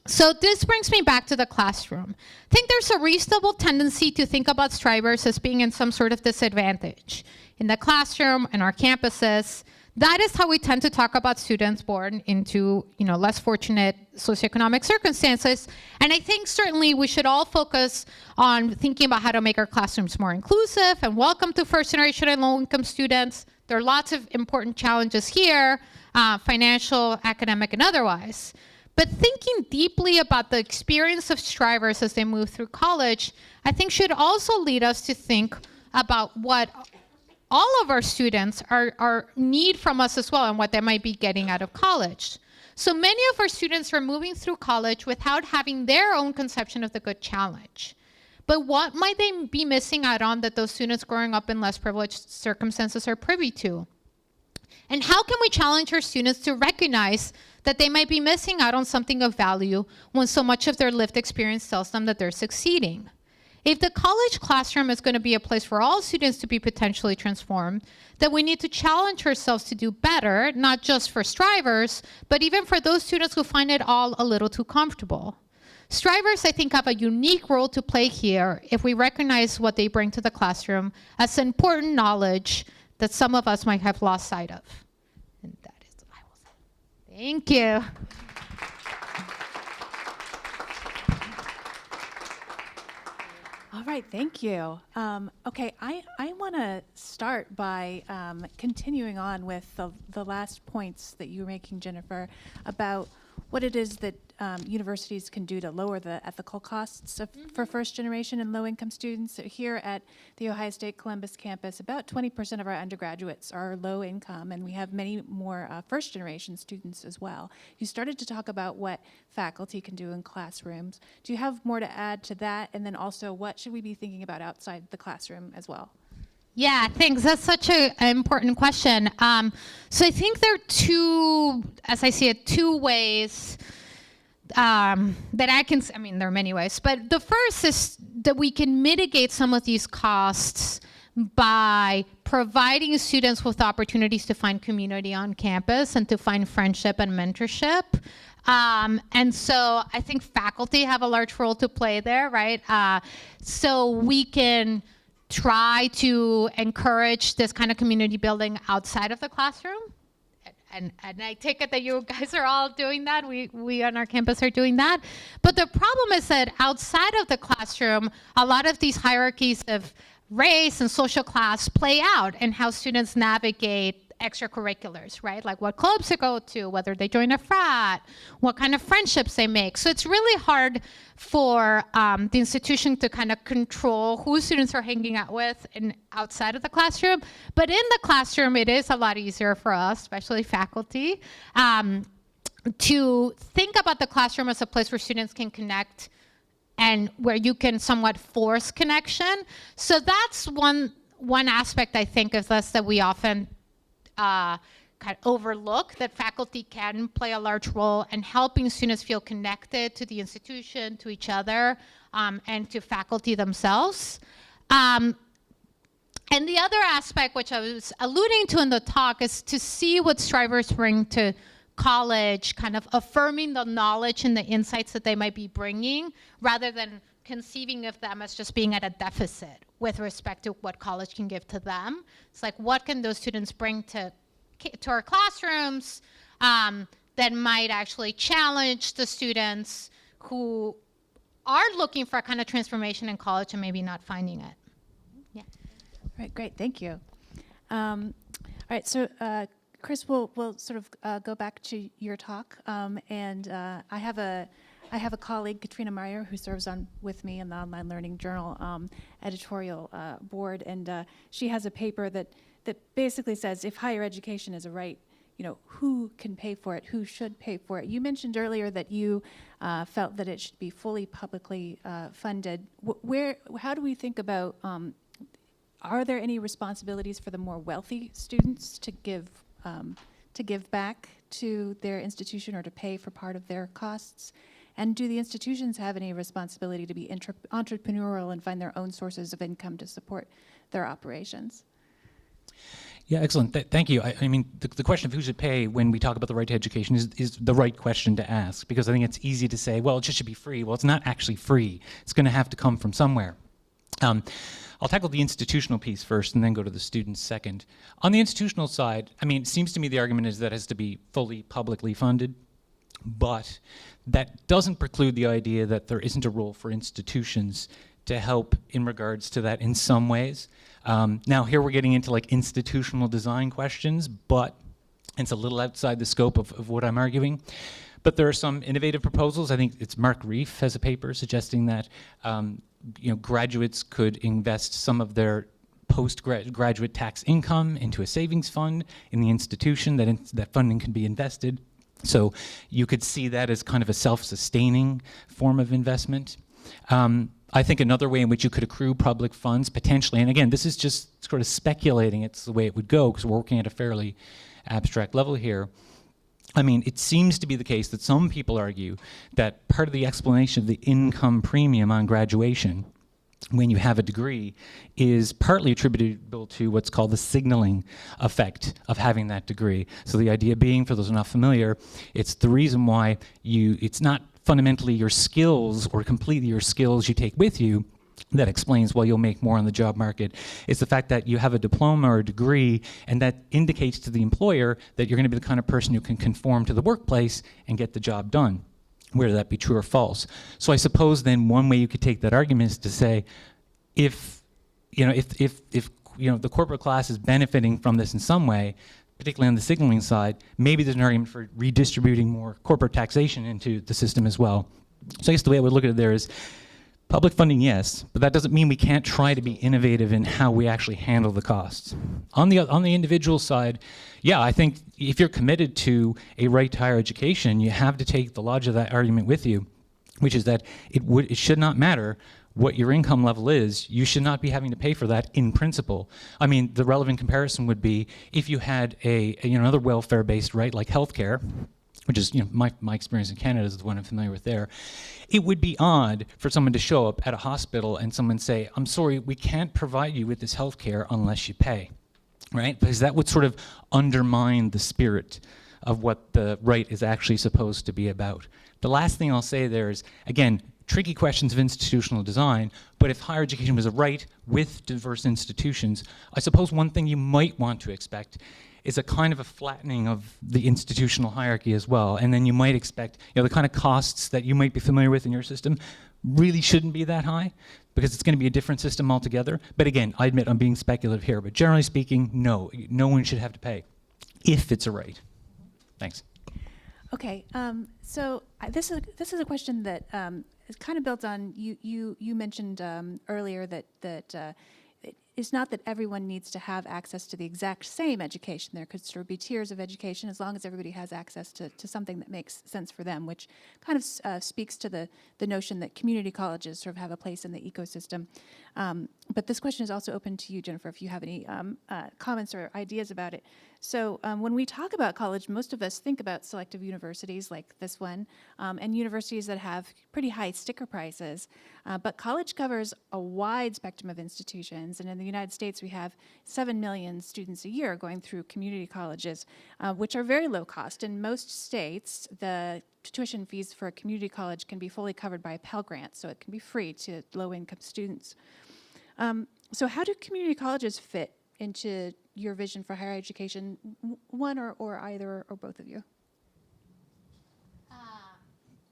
So this brings me back to the classroom. I think there's a reasonable tendency to think about strivers as being in some sort of disadvantage. In the classroom, in our campuses, that is how we tend to talk about students born into, less fortunate socioeconomic circumstances. And I think certainly we should all focus on thinking about how to make our classrooms more inclusive and welcome to first generation and low-income students. There are lots of important challenges here, financial, academic, and otherwise. But thinking deeply about the experience of strivers as they move through college, I think should also lead us to think about what all of our students are need from us as well and what they might be getting out of college. So many of our students are moving through college without having their own conception of the good challenge. But what might they be missing out on that those students growing up in less privileged circumstances are privy to? And how can we challenge our students to recognize that they might be missing out on something of value when so much of their lived experience tells them that they're succeeding? If the college classroom is going to be a place for all students to be potentially transformed, then we need to challenge ourselves to do better, not just for strivers, but even for those students who find it all a little too comfortable. Strivers, I think, have a unique role to play here if we recognize what they bring to the classroom as important knowledge that some of us might have lost sight of. And that is what I will say. Thank you. All right, thank you. Okay, I want to start by continuing on with the last points that you were making, Jennifer, about what it is that universities can do to lower the ethical costs for first generation and low income students. So here at the Ohio State Columbus campus, about 20% of our undergraduates are low income, and we have many more first generation students as well. You started to talk about what faculty can do in classrooms. Do you have more to add to that? And then also, what should we be thinking about outside the classroom as well? Yeah, thanks. That's such an important question. So I think there are two, as I see it, two ways that there are many ways, but the first is that we can mitigate some of these costs by providing students with opportunities to find community on campus and to find friendship and mentorship. And so I think faculty have a large role to play there, right? So we can try to encourage this kind of community building outside of the classroom. And I take it that you guys are all doing that. We on our campus are doing that. But the problem is that outside of the classroom, a lot of these hierarchies of race and social class play out in how students navigate extracurriculars, right? Like what clubs to go to, whether they join a frat, what kind of friendships they make. So it's really hard for the institution to kind of control who students are hanging out with and outside of the classroom. But in the classroom, it is a lot easier for us, especially faculty, to think about the classroom as a place where students can connect and where you can somewhat force connection. So that's one aspect, I think, of this that we often kind of overlook, that faculty can play a large role in helping students feel connected to the institution, to each other, and to faculty themselves. And the other aspect, which I was alluding to in the talk, is to see what strivers bring to college, kind of affirming the knowledge and the insights that they might be bringing, rather than conceiving of them as just being at a deficit with respect to what college can give to them. It's like, what can those students bring to our classrooms that might actually challenge the students who are looking for a kind of transformation in college and maybe not finding it. Yeah. All right, great, thank you. All right, so Chris, we'll sort of go back to your talk, and I have a colleague, Katrina Meyer, who serves with me in the Online Learning Journal editorial board, and she has a paper that basically says if higher education is a right, who can pay for it, who should pay for it. You mentioned earlier that you felt that it should be fully publicly funded. How do we think about, are there any responsibilities for the more wealthy students to give back to their institution or to pay for part of their costs? And do the institutions have any responsibility to be entrepreneurial and find their own sources of income to support their operations? Yeah, excellent. Thank you. I mean, the question of who should pay when we talk about the right to education is the right question to ask, because I think it's easy to say, well, it just should be free. Well, it's not actually free. It's going to have to come from somewhere. I'll tackle the institutional piece first and then go to the students second. On the institutional side, I mean, it seems to me the argument is that it has to be fully publicly funded, but that doesn't preclude the idea that there isn't a role for institutions to help in regards to that in some ways. Now here we're getting into like institutional design questions, but it's a little outside the scope of what I'm arguing. But there are some innovative proposals. I think it's Mark Reif has a paper suggesting that graduates could invest some of their postgraduate tax income into a savings fund in the institution, that funding can be invested. So you could see that as kind of a self-sustaining form of investment. I think another way in which you could accrue public funds potentially, and again, this is just sort of speculating, it's the way it would go because we're working at a fairly abstract level here. I mean, it seems to be the case that some people argue that part of the explanation of the income premium on graduation when you have a degree is partly attributable to what's called the signaling effect of having that degree. So the idea being, for those who are not familiar, it's the reason why it's not fundamentally your skills or completely your skills you take with you that explains why you'll make more on the job market. It's the fact that you have a diploma or a degree, and that indicates to the employer that you're going to be the kind of person who can conform to the workplace and get the job done, whether that be true or false. So I suppose then one way you could take that argument is to say, if the corporate class is benefiting from this in some way, particularly on the signaling side, maybe there's an argument for redistributing more corporate taxation into the system as well. So I guess the way I would look at it there is public funding, yes, but that doesn't mean we can't try to be innovative in how we actually handle the costs. On the individual side, yeah, I think if you're committed to a right to higher education, you have to take the logic of that argument with you, which is that it should not matter what your income level is. You should not be having to pay for that in principle. I mean, the relevant comparison would be if you had another welfare-based right like healthcare, which is my experience in Canada is the one I'm familiar with there. It would be odd for someone to show up at a hospital and someone say, I'm sorry, we can't provide you with this health care unless you pay, right? Because that would sort of undermine the spirit of what the right is actually supposed to be about. The last thing I'll say there is, again, tricky questions of institutional design, but if higher education was a right with diverse institutions, I suppose one thing you might want to expect is a kind of a flattening of the institutional hierarchy as well. And then you might expect, the kind of costs that you might be familiar with in your system really shouldn't be that high, because it's going to be a different system altogether. But again, I admit I'm being speculative here, but generally speaking, no one should have to pay if it's a right. Thanks. Okay, so this is a question that is kind of built on you mentioned earlier that it's not that everyone needs to have access to the exact same education. There could sort of be tiers of education as long as everybody has access to something that makes sense for them, which kind of speaks to the notion that community colleges sort of have a place in the ecosystem. But this question is also open to you, Jennifer, if you have any comments or ideas about it. So when we talk about college, most of us think about selective universities like this one, and universities that have pretty high sticker prices. But college covers a wide spectrum of institutions, and in the United States we have 7 million students a year going through community colleges, which are very low cost. In most states, the tuition fees for a community college can be fully covered by a Pell Grant, so it can be free to low-income students. So how do community colleges fit into your vision for higher education, one or either or both of you?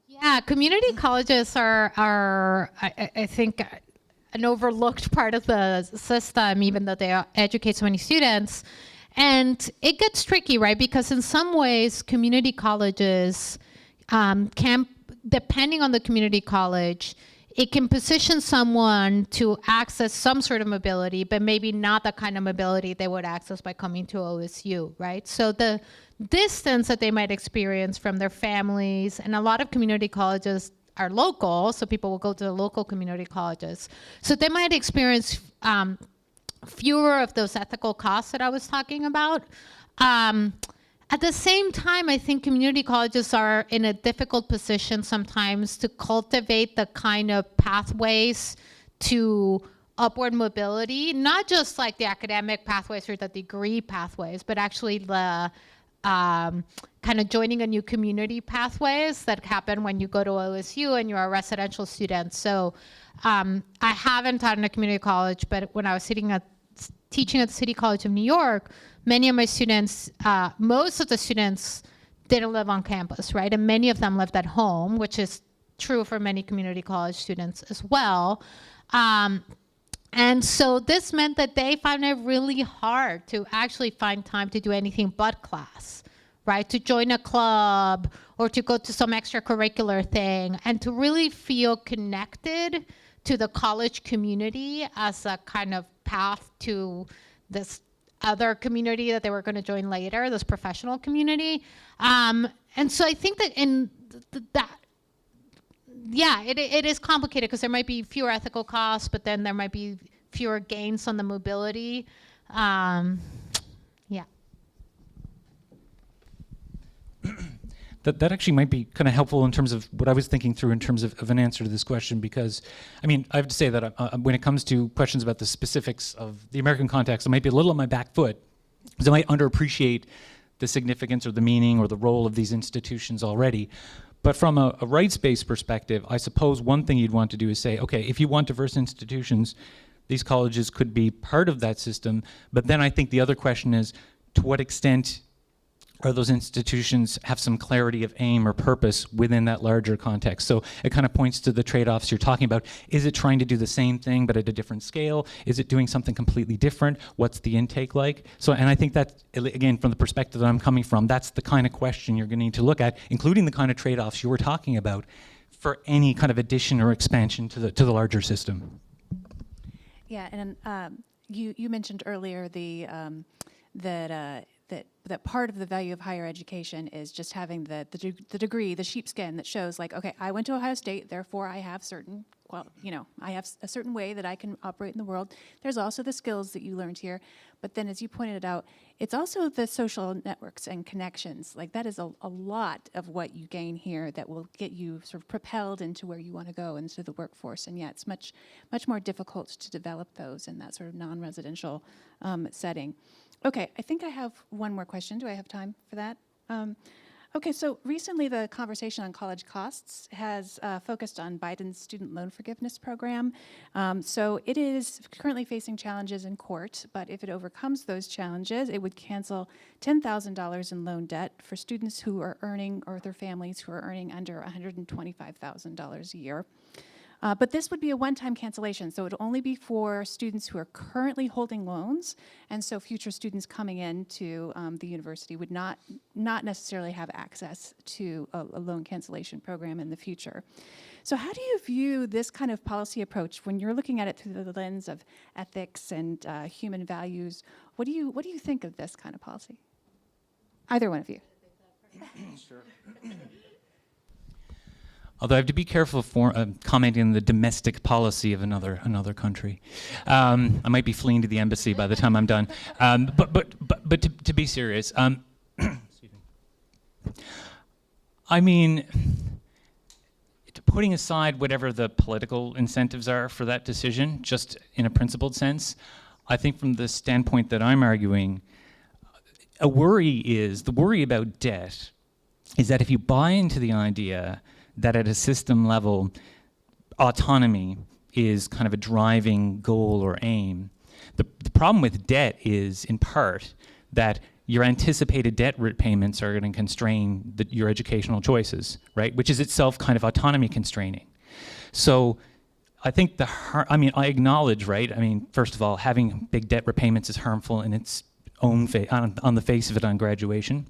Yeah, community colleges are I think, an overlooked part of the system, even though they educate so many students. And it gets tricky, right? Because in some ways, community colleges can, depending on the community college, it can position someone to access some sort of mobility, but maybe not the kind of mobility they would access by coming to OSU, right? So the distance that they might experience from their families, and a lot of community colleges are local, so people will go to the local community colleges. So they might experience fewer of those ethical costs that I was talking about. At the same time, I think community colleges are in a difficult position sometimes to cultivate the kind of pathways to upward mobility, not just like the academic pathways or the degree pathways, but actually the kind of joining a new community pathways that happen when you go to OSU and you're a residential student. So I haven't taught in a community college, but when I was teaching at the City College of New York, many of my students, most of the students didn't live on campus, right? And many of them lived at home, which is true for many community college students as well. And so this meant that they found it really hard to actually find time to do anything but class, right? To join a club or to go to some extracurricular thing and to really feel connected to the college community as a kind of path to this other community that they were going to join later, this professional community. And so I think that it is complicated because there might be fewer ethical costs, but then there might be fewer gains on the mobility. That actually might be kind of helpful in terms of what I was thinking through in terms of an answer to this question, because, I mean, I have to say that when it comes to questions about the specifics of the American context, I might be a little on my back foot, because I might underappreciate the significance or the meaning or the role of these institutions already. But from a rights-based perspective, I suppose one thing you'd want to do is say, okay, if you want diverse institutions, these colleges could be part of that system. But then I think the other question is, to what extent are those institutions have some clarity of aim or purpose within that larger context? So it kind of points to the trade-offs you're talking about. Is it trying to do the same thing but at a different scale? Is it doing something completely different? What's the intake like? So, and I think that, again, from the perspective that I'm coming from, that's the kind of question you're going to need to look at, including the kind of trade-offs you were talking about for any kind of addition or expansion to the larger system. Yeah, and you mentioned earlier that part of the value of higher education is just having the degree, the sheepskin that shows like, okay, I went to Ohio State, therefore I have certain, I have a certain way that I can operate in the world. There's also the skills that you learned here, but then as you pointed out, it's also the social networks and connections. Like that is a lot of what you gain here that will get you sort of propelled into where you want to go into the workforce. And yeah, it's much more difficult to develop those in that sort of non-residential setting. Okay, I think I have one more question. Do I have time for that? Okay, so recently the conversation on college costs has focused on Biden's student loan forgiveness program. So it is currently facing challenges in court, but if it overcomes those challenges, it would cancel $10,000 in loan debt for students who are earning, or their families who are earning under $125,000 a year. But this would be a one-time cancellation, so it would only be for students who are currently holding loans, and so future students coming into the university would not necessarily have access to a loan cancellation program in the future. So how do you view this kind of policy approach when you're looking at it through the lens of ethics and human values? What do you think of this kind of policy? Either one of you. Sure. Although I have to be careful for commenting on the domestic policy of another country. I might be fleeing to the embassy by the time I'm done. But to be serious, excuse me. I mean, putting aside whatever the political incentives are for that decision, just in a principled sense, I think from the standpoint that I'm arguing, the worry about debt is that if you buy into the idea that at a system level, autonomy is kind of a driving goal or aim. The problem with debt is, in part, that your anticipated debt payments are going to constrain your educational choices, right? Which is itself kind of autonomy constraining. So I think I acknowledge, right? I mean, first of all, having big debt repayments is harmful in its own on the face of it on graduation.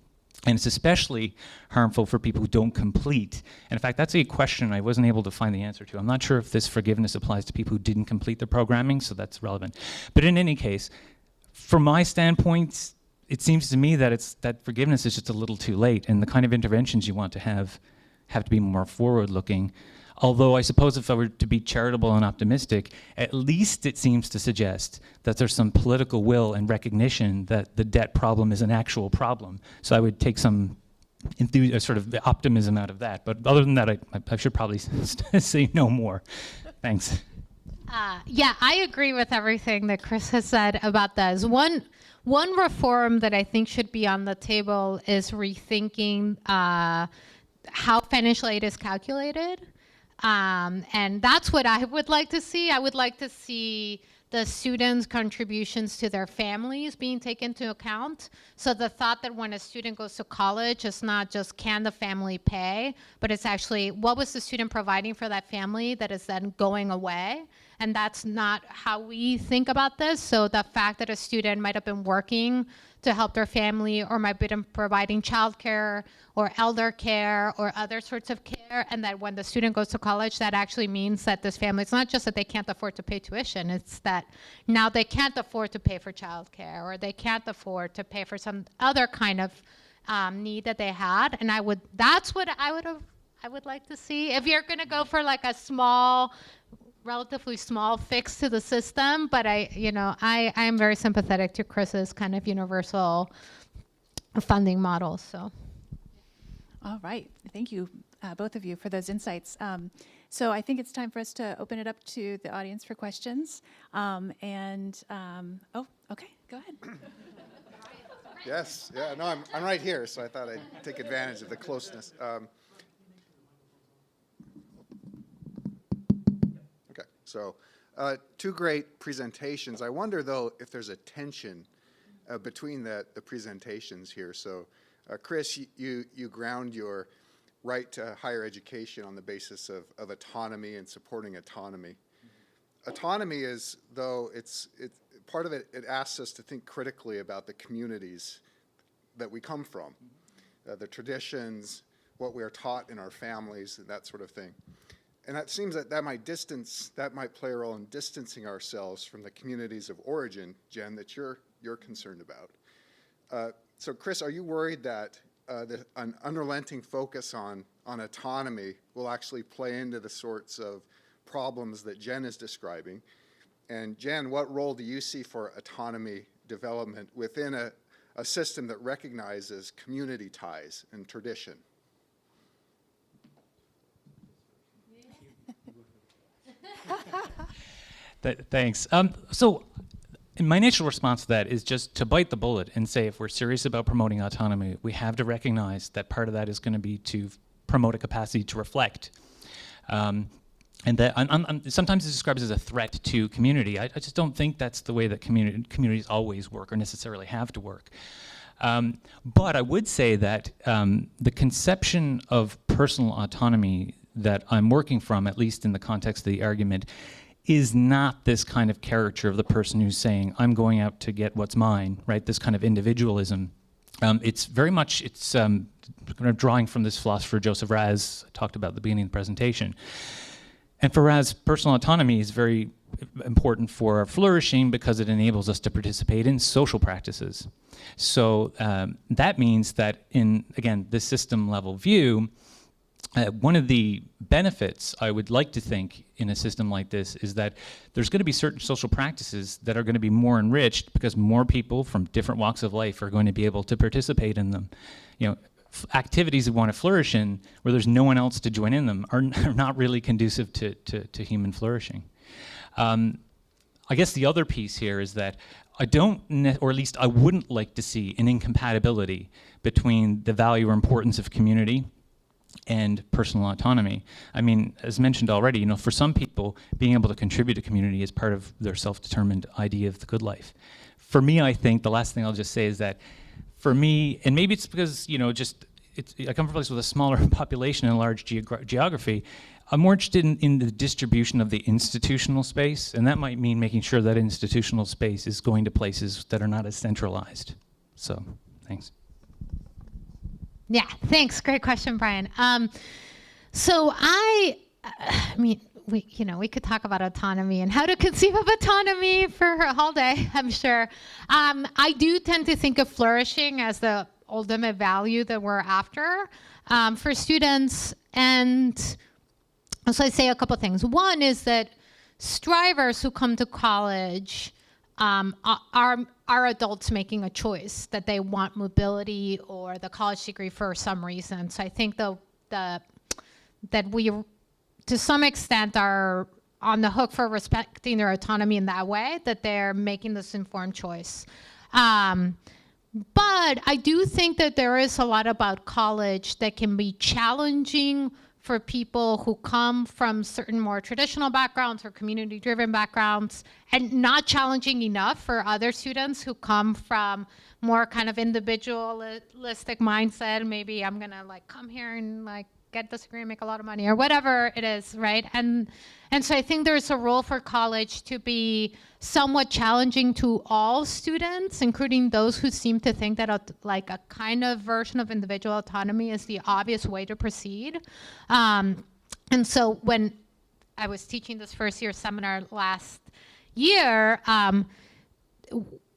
And it's especially harmful for people who don't complete. And in fact, that's a question I wasn't able to find the answer to. I'm not sure if this forgiveness applies to people who didn't complete the programming, so that's relevant. But in any case, from my standpoint, it seems to me that forgiveness is just a little too late, and the kind of interventions you want to have to be more forward-looking. Although I suppose if I were to be charitable and optimistic, at least it seems to suggest that there's some political will and recognition that the debt problem is an actual problem. So I would take some sort of optimism out of that. But other than that, I should probably say no more. Thanks. Yeah, I agree with everything that Chris has said about this. One reform that I think should be on the table is rethinking how financial aid is calculated. And that's what I would like to see. I would like to see the students' contributions to their families being taken into account. So the thought that when a student goes to college, it's not just can the family pay, but it's actually what was the student providing for that family that is then going away. And that's not how we think about this. So the fact that a student might have been working to help their family or might have been providing childcare or elder care or other sorts of care, and that when the student goes to college, that actually means that this family, it's not just that they can't afford to pay tuition, it's that now they can't afford to pay for childcare or they can't afford to pay for some other kind of need that they had. And that's what I would like to see. If you're gonna go for like a relatively small fix to the system, but I am very sympathetic to Chris's kind of universal funding model. So, all right, thank you, both of you, for those insights. So I think it's time for us to open it up to the audience for questions. Oh, okay, go ahead. Yes, yeah, no, I'm right here, so I thought I'd take advantage of the closeness. Okay, so two great presentations. I wonder, though, if there's a tension between the presentations here. So, Chris, you ground your right to higher education on the basis of autonomy and supporting autonomy. Autonomy is, though, it's part of it, it asks us to think critically about the communities that we come from, the traditions, what we are taught in our families, and that sort of thing. And that seems that that might play a role in distancing ourselves from the communities of origin, Jen, that you're concerned about. So, Chris, are you worried that an unrelenting focus on autonomy will actually play into the sorts of problems that Jen is describing? And Jen, what role do you see for autonomy development within a system that recognizes community ties and tradition? Thanks. So And my initial response to that is just to bite the bullet and say, if we're serious about promoting autonomy, we have to recognize that part of that is going to be to promote a capacity to reflect. And that sometimes it's described as a threat to community. I just don't think that's the way that communities always work or necessarily have to work. But I would say that the conception of personal autonomy that I'm working from, at least in the context of the argument, is not this kind of caricature of the person who's saying, I'm going out to get what's mine, right? This kind of individualism. It's very much, it's kind of drawing from this philosopher, Joseph Raz, I talked about at the beginning of the presentation. And for Raz, personal autonomy is very important for our flourishing because it enables us to participate in social practices. So that means that in, again, this system level view, one of the benefits I would like to think in a system like this is that there's going to be certain social practices that are going to be more enriched because more people from different walks of life are going to be able to participate in them. You know, activities we want to flourish in where there's no one else to join in them are not really conducive to human flourishing. I guess the other piece here is that I don't, or at least I wouldn't like to see an incompatibility between the value or importance of community and personal autonomy. I mean, as mentioned already, you know, for some people, being able to contribute to community is part of their self-determined idea of the good life. For me, I think the last thing I'll just say is that for me, and maybe it's because, you know, I come from a place with a smaller population and a large geography, I'm more interested in the distribution of the institutional space, and that might mean making sure that institutional space is going to places that are not as centralized. So, thanks. Yeah, thanks. Great question, Brian. So I mean, we could talk about autonomy and how to conceive of autonomy for a whole day, I'm sure. I do tend to think of flourishing as the ultimate value that we're after for students. And so I say a couple things. One is that strivers who come to college are adults making a choice that they want mobility or the college degree for some reason. So I think that we, to some extent, are on the hook for respecting their autonomy in that way, that they're making this informed choice. But I do think that there is a lot about college that can be challenging for people who come from certain more traditional backgrounds or community-driven backgrounds, and not challenging enough for other students who come from more kind of individualistic mindset. Maybe I'm gonna like come here and like get this degree and make a lot of money or whatever it is, right? And so I think there's a role for college to be somewhat challenging to all students, including those who seem to think that like a kind of version of individual autonomy is the obvious way to proceed. And so when I was teaching this first year seminar last year,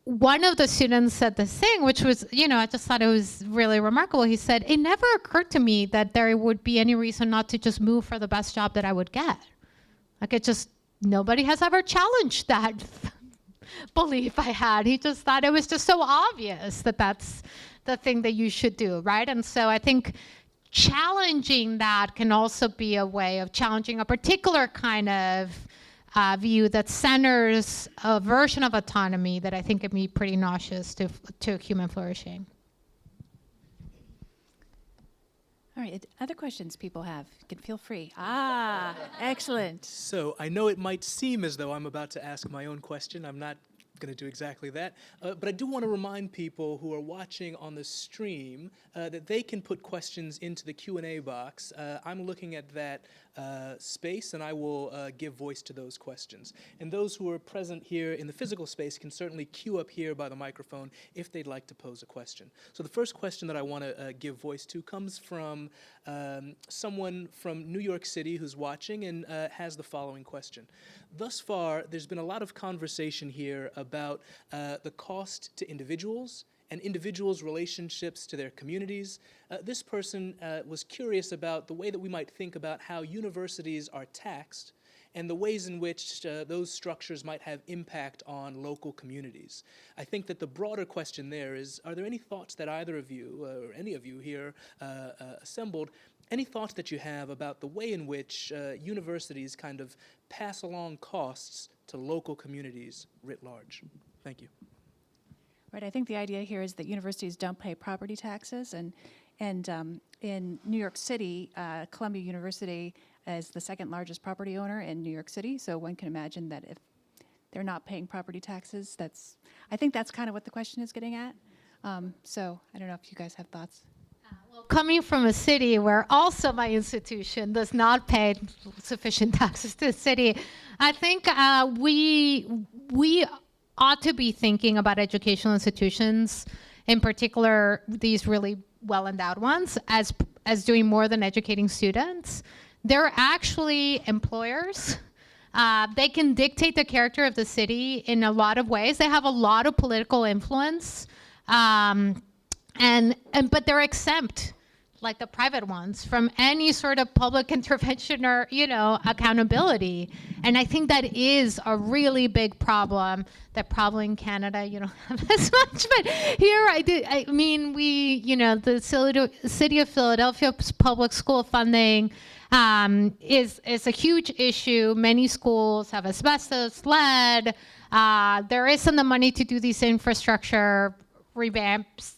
one of the students said this thing, which was, I just thought it was really remarkable. He said, it never occurred to me that there would be any reason not to just move for the best job that I would get. Like nobody has ever challenged that belief I had. He just thought it was just so obvious that that's the thing that you should do, right? And so I think challenging that can also be a way of challenging a particular kind of view that centers a version of autonomy that I think can be pretty nauseous to human flourishing. All right, other questions people have, you can feel free. Excellent. So I know it might seem as though I'm about to ask my own question. I'm not going to do exactly that. But I do want to remind people who are watching on the stream that they can put questions into the Q&A box. I'm looking at that space, and I will give voice to those questions. And those who are present here in the physical space can certainly queue up here by the microphone if they'd like to pose a question. So the first question that I want to give voice to comes from someone from New York City who's watching and has the following question. Thus far, there's been a lot of conversation here about the cost to individuals and individuals' relationships to their communities. This person was curious about the way that we might think about how universities are taxed and the ways in which those structures might have impact on local communities. I think that the broader question there is, are there any thoughts that either of you, or any of you here assembled, any thoughts that you have about the way in which universities kind of pass along costs to local communities writ large? Thank you. Right, I think the idea here is that universities don't pay property taxes, and in New York City, Columbia University is the second largest property owner in New York City, so one can imagine that if they're not paying property taxes, I think that's kind of what the question is getting at. So I don't know if you guys have thoughts. Well, coming from a city where also my institution does not pay sufficient taxes to the city, I think we ought to be thinking about educational institutions, in particular these really well-endowed ones, as doing more than educating students. They're actually employers. They can dictate the character of the city in a lot of ways. They have a lot of political influence, but they're exempt, like the private ones, from any sort of public intervention or, accountability. And I think that is a really big problem that probably in Canada you don't have as much. But here the City of Philadelphia's public school funding is a huge issue. Many schools have asbestos, lead. There isn't the money to do these infrastructure revamps.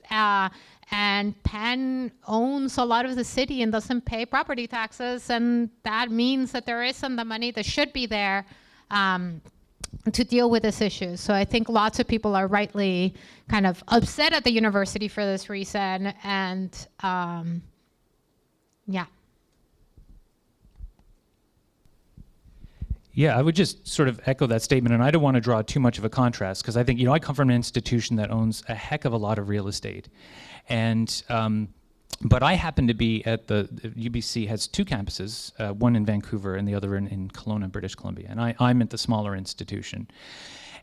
And Penn owns a lot of the city and doesn't pay property taxes, and that means that there isn't the money that should be there to deal with this issue. So I think lots of people are rightly kind of upset at the university for this reason, and yeah. Yeah, I would just sort of echo that statement, and I don't want to draw too much of a contrast, because I think, I come from an institution that owns a heck of a lot of real estate. And, but I happen to be at UBC has two campuses, one in Vancouver and the other in Kelowna, British Columbia. And I'm at the smaller institution.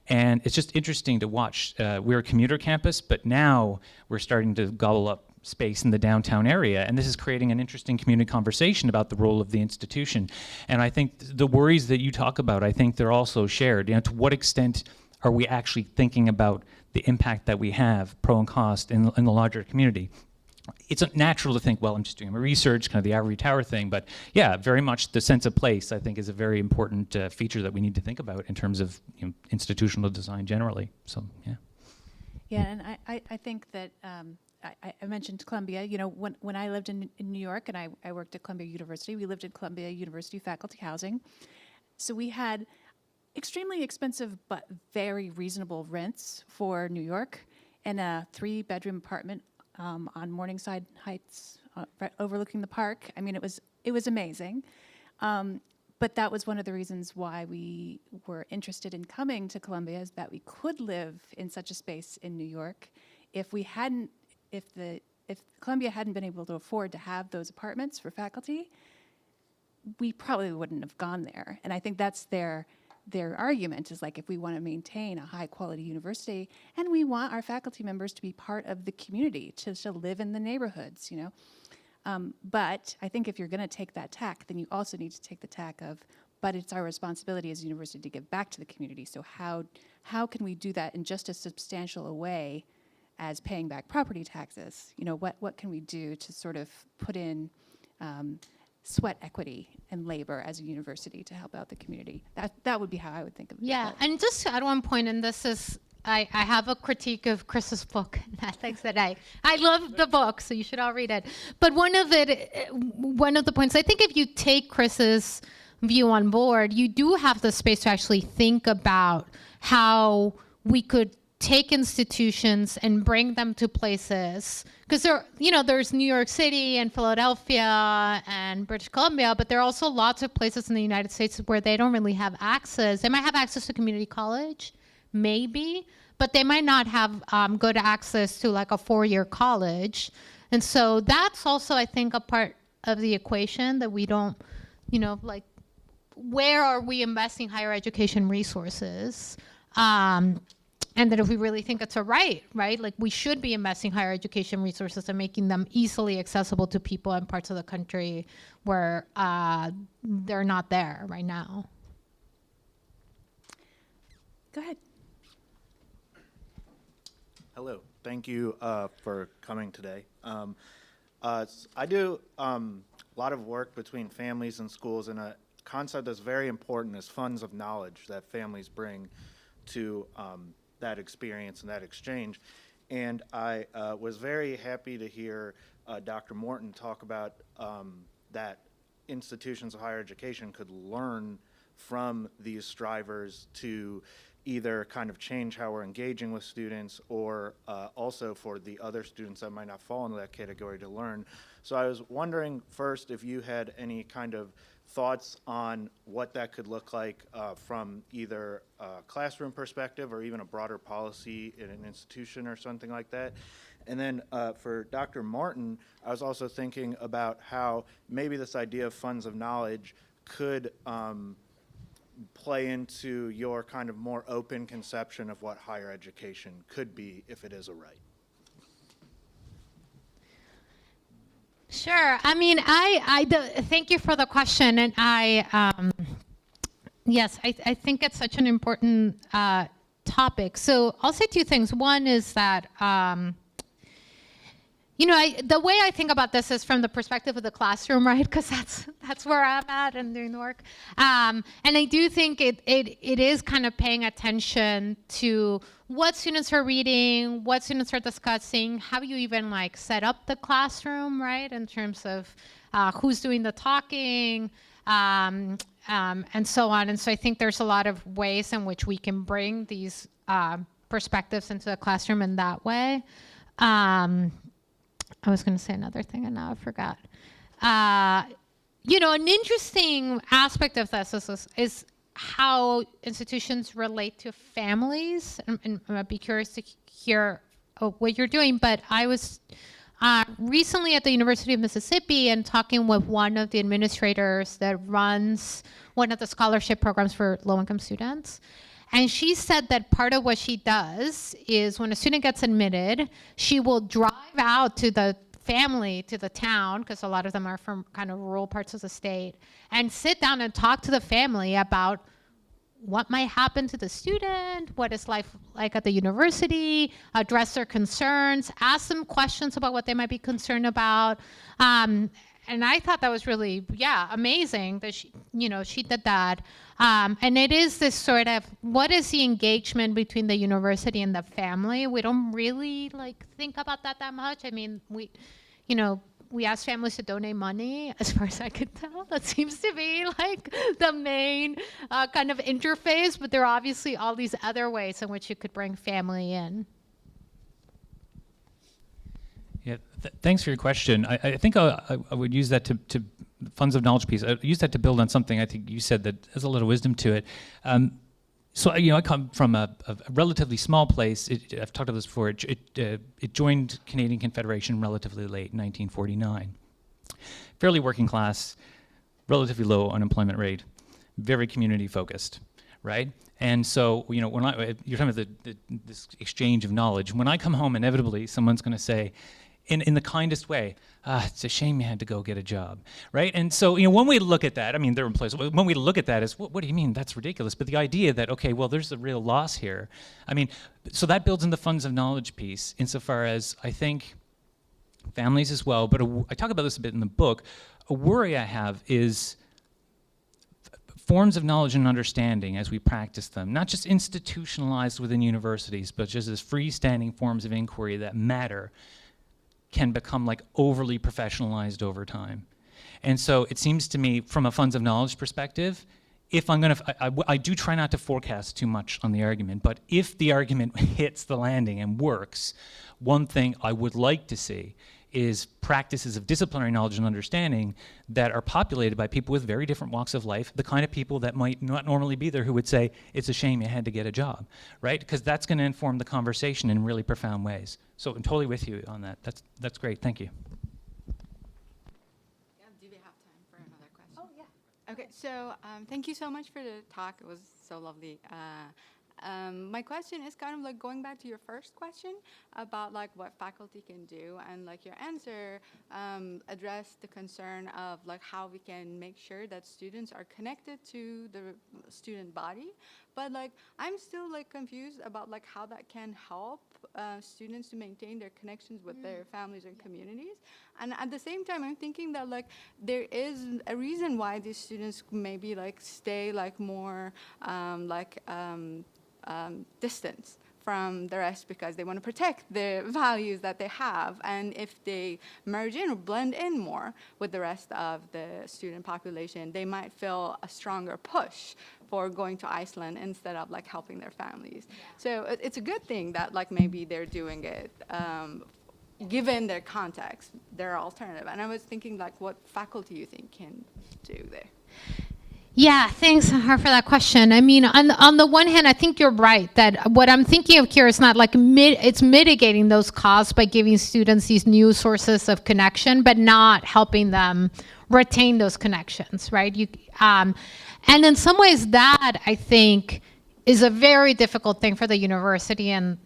And it's just interesting to watch. We're a commuter campus, but now we're starting to gobble up space in the downtown area, and this is creating an interesting community conversation about the role of the institution. And I think the worries that you talk about, I think they're also shared. To what extent are we actually thinking about the impact that we have, pro and cost, in the larger community? It's natural to think, well, I'm just doing my research, kind of the ivory tower thing, but yeah, very much the sense of place, I think, is a very important feature that we need to think about in terms of institutional design generally. So, yeah. Yeah, and I think that I mentioned Columbia. When I lived in New York and I worked at Columbia University, we lived in Columbia University faculty housing. So we had extremely expensive but very reasonable rents for New York, and a 3-bedroom apartment on Morningside Heights, right overlooking the park. I mean, it was amazing. But that was one of the reasons why we were interested in coming to Columbia, is that we could live in such a space in New York. If Columbia hadn't been able to afford to have those apartments for faculty, we probably wouldn't have gone there. And I think that's their argument, is like, if we want to maintain a high quality university and we want our faculty members to be part of the community, to live in the neighborhoods, but I think if you're going to take that tack, then you also need to take the tack of, but it's our responsibility as a university to give back to the community. So how can we do that in just as substantial a way as paying back property taxes? What can we do to sort of put in sweat equity and labor as a university to help out the community? That would be how I would think of it. Yeah, and just to add one point, and this is, I have a critique of Chris's book, Ethics, that I love the book, so you should all read it. But one of the points, I think if you take Chris's view on board, you do have the space to actually think about how we could take institutions and bring them to places, because there's New York City and Philadelphia and British Columbia, but there are also lots of places in the United States where they don't really have access. They might have access to community college, maybe, but they might not have good access to like a 4-year college. And so that's also, I think, a part of the equation that we don't, like, where are we investing higher education resources? And that if we really think it's a right, like, we should be investing higher education resources and making them easily accessible to people in parts of the country where they're not there right now. Go ahead. Hello, thank you for coming today. I do a lot of work between families and schools, and a concept that's very important is funds of knowledge that families bring to that experience and that exchange. And I was very happy to hear Dr. Morton talk about that institutions of higher education could learn from these strivers to either kind of change how we're engaging with students, or also for the other students that might not fall into that category to learn. So I was wondering first if you had any kind of thoughts on what that could look like from either a classroom perspective or even a broader policy in an institution or something like that. And then for Dr. Morton, I was also thinking about how maybe this idea of funds of knowledge could play into your kind of more open conception of what higher education could be if it is a right. Sure. I mean, thank you for the question. And yes, I think it's such an important topic. So I'll say two things. One is that, the way I think about this is from the perspective of the classroom, right? Because that's where I'm at and doing the work. And I do think it is kind of paying attention to what students are reading, what students are discussing, how you even like set up the classroom, right? In terms of who's doing the talking, and so on. And so I think there's a lot of ways in which we can bring these perspectives into the classroom in that way. I was going to say another thing and now I forgot. An interesting aspect of this is how institutions relate to families. And I'd be curious to hear what you're doing. But I was recently at the University of Mississippi and talking with one of the administrators that runs one of the scholarship programs for low-income students. And she said that part of what she does is when a student gets admitted, she will drive out to the family, to the town, because a lot of them are from kind of rural parts of the state, and sit down and talk to the family about what might happen to the student, what is life like at the university, address their concerns, ask them questions about what they might be concerned about. And I thought that was really, amazing that she did that. And it is this sort of, what is the engagement between the university and the family? We don't really think about that much. I mean, we ask families to donate money, as far as I could tell. That seems to be the main kind of interface, but there are obviously all these other ways in which you could bring family in. Yeah, thanks for your question. I think I would use that to funds of knowledge piece. I use that to build on something I think you said that has a little wisdom to it. So I come from a relatively small place. I've talked about this before. It joined Canadian Confederation relatively late, 1949. Fairly working class, relatively low unemployment rate, very community focused, right? And so when you're talking about this exchange of knowledge. When I come home, inevitably someone's going to say, in the kindest way, it's a shame you had to go get a job, right? And so, one way to look at that, I mean, there are employees, one way to look at that is, what do you mean? That's ridiculous. But the idea that, okay, well, there's a real loss here. I mean, so that builds in the funds of knowledge piece insofar as I think families as well, but I talk about this a bit in the book. A worry I have is forms of knowledge and understanding as we practice them, not just institutionalized within universities, but just as freestanding forms of inquiry that matter, can become overly professionalized over time. And so it seems to me, from a funds of knowledge perspective, if I'm I do try not to forecast too much on the argument, but if the argument hits the landing and works, one thing I would like to see is practices of disciplinary knowledge and understanding that are populated by people with very different walks of life, the kind of people that might not normally be there who would say, it's a shame you had to get a job, right? Because that's going to inform the conversation in really profound ways. So I'm totally with you on that. That's great. Thank you. Yeah, do we have time for another question? Oh, yeah. Okay, so thank you so much for the talk. It was so lovely. My question is kind of going back to your first question about what faculty can do, and your answer addressed the concern of how we can make sure that students are connected to the student body. But I'm still confused about how that can help students to maintain their connections with their families and communities. And at the same time, I'm thinking that there is a reason why these students maybe stay more distance from the rest because they want to protect the values that they have. And if they merge in or blend in more with the rest of the student population, they might feel a stronger push for going to Iceland instead of like helping their families. So it's a good thing that like maybe they're doing it given their context, their alternative. And I was thinking like what faculty you think can do there? Yeah, thanks, Har, for that question. I mean, on the one hand, I think you're right that what I'm thinking of here is not like it's mitigating those costs by giving students these new sources of connection, but not helping them retain those connections, right? And in some ways, that I think is a very difficult thing for the university and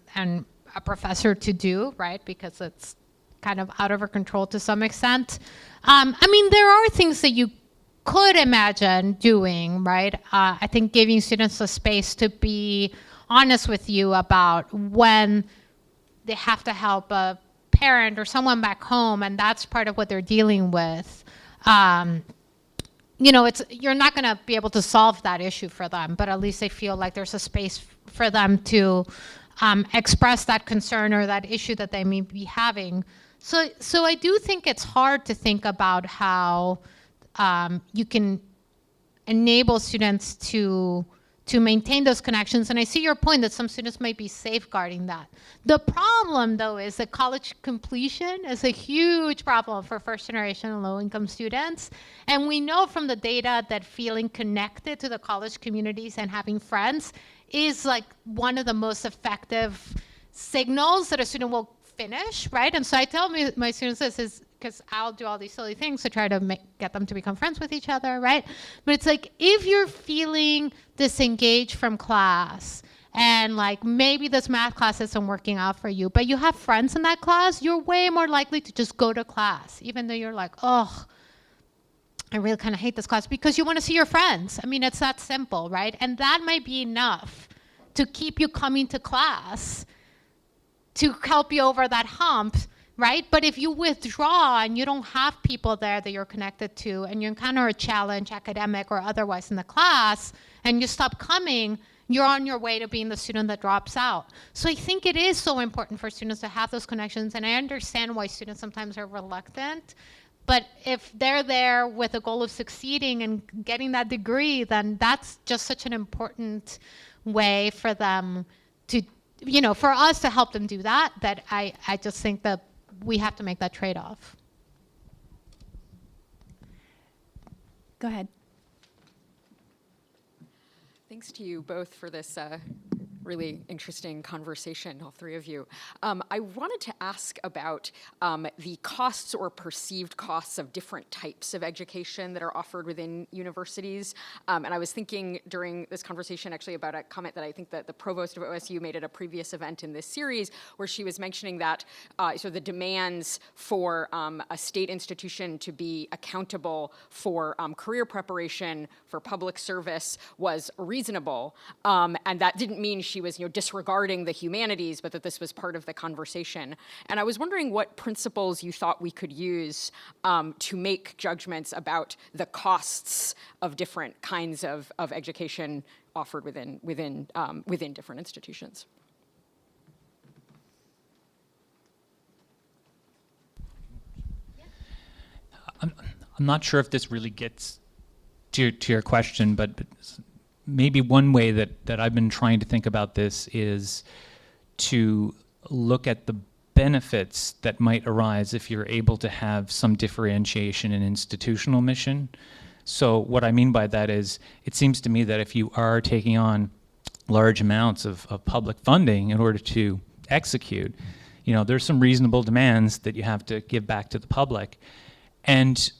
a professor to do, right? Because it's kind of out of our control to some extent. I mean, there are things that you could imagine doing, right? I think giving students a space to be honest with you about when they have to help a parent or someone back home, and that's part of what they're dealing with. You know, you're not going to be able to solve that issue for them, but at least they feel like there's a space for them to express that concern or that issue that they may be having. So I do think it's hard to think about how you can enable students to maintain those connections. And I see your point that some students might be safeguarding that. The problem, though, is that college completion is a huge problem for first-generation and low-income students. And we know from the data that feeling connected to the college communities and having friends is like one of the most effective signals that a student will finish, right? And so I tell my students this is because I'll do all these silly things to try to get them to become friends with each other, right? But it's like, if you're feeling disengaged from class and like maybe this math class isn't working out for you, but you have friends in that class, you're way more likely to just go to class, even though you're like, oh, I really kind of hate this class, because you want to see your friends. I mean, it's that simple, right? And that might be enough to keep you coming to class, to help you over that hump, right? But if you withdraw and you don't have people there that you're connected to, and you encounter a challenge, academic or otherwise, in the class, and you stop coming, you're on your way to being the student that drops out. So I think it is so important for students to have those connections, and I understand why students sometimes are reluctant. But if they're there with a goal of succeeding and getting that degree, then that's just such an important way for them to, you know, for us to help them do that, that I just think that we have to make that trade-off. Go ahead. Thanks to you both for this really interesting conversation, all three of you. I wanted to ask about the costs or perceived costs of different types of education that are offered within universities. And I was thinking during this conversation actually about a comment that I think that the provost of OSU made at a previous event in this series, where she was mentioning that so the demands for a state institution to be accountable for career preparation for public service was reasonable. And that didn't mean she was, disregarding the humanities, but that this was part of the conversation. And I was wondering what principles you thought we could use to make judgments about the costs of different kinds of education offered within different institutions. I'm not sure if this really gets to your question, but maybe one way that I've been trying to think about this is to look at the benefits that might arise if you're able to have some differentiation in institutional mission. So what I mean by that is, it seems to me that if you are taking on large amounts of public funding in order to execute, there's some reasonable demands that you have to give back to the public. And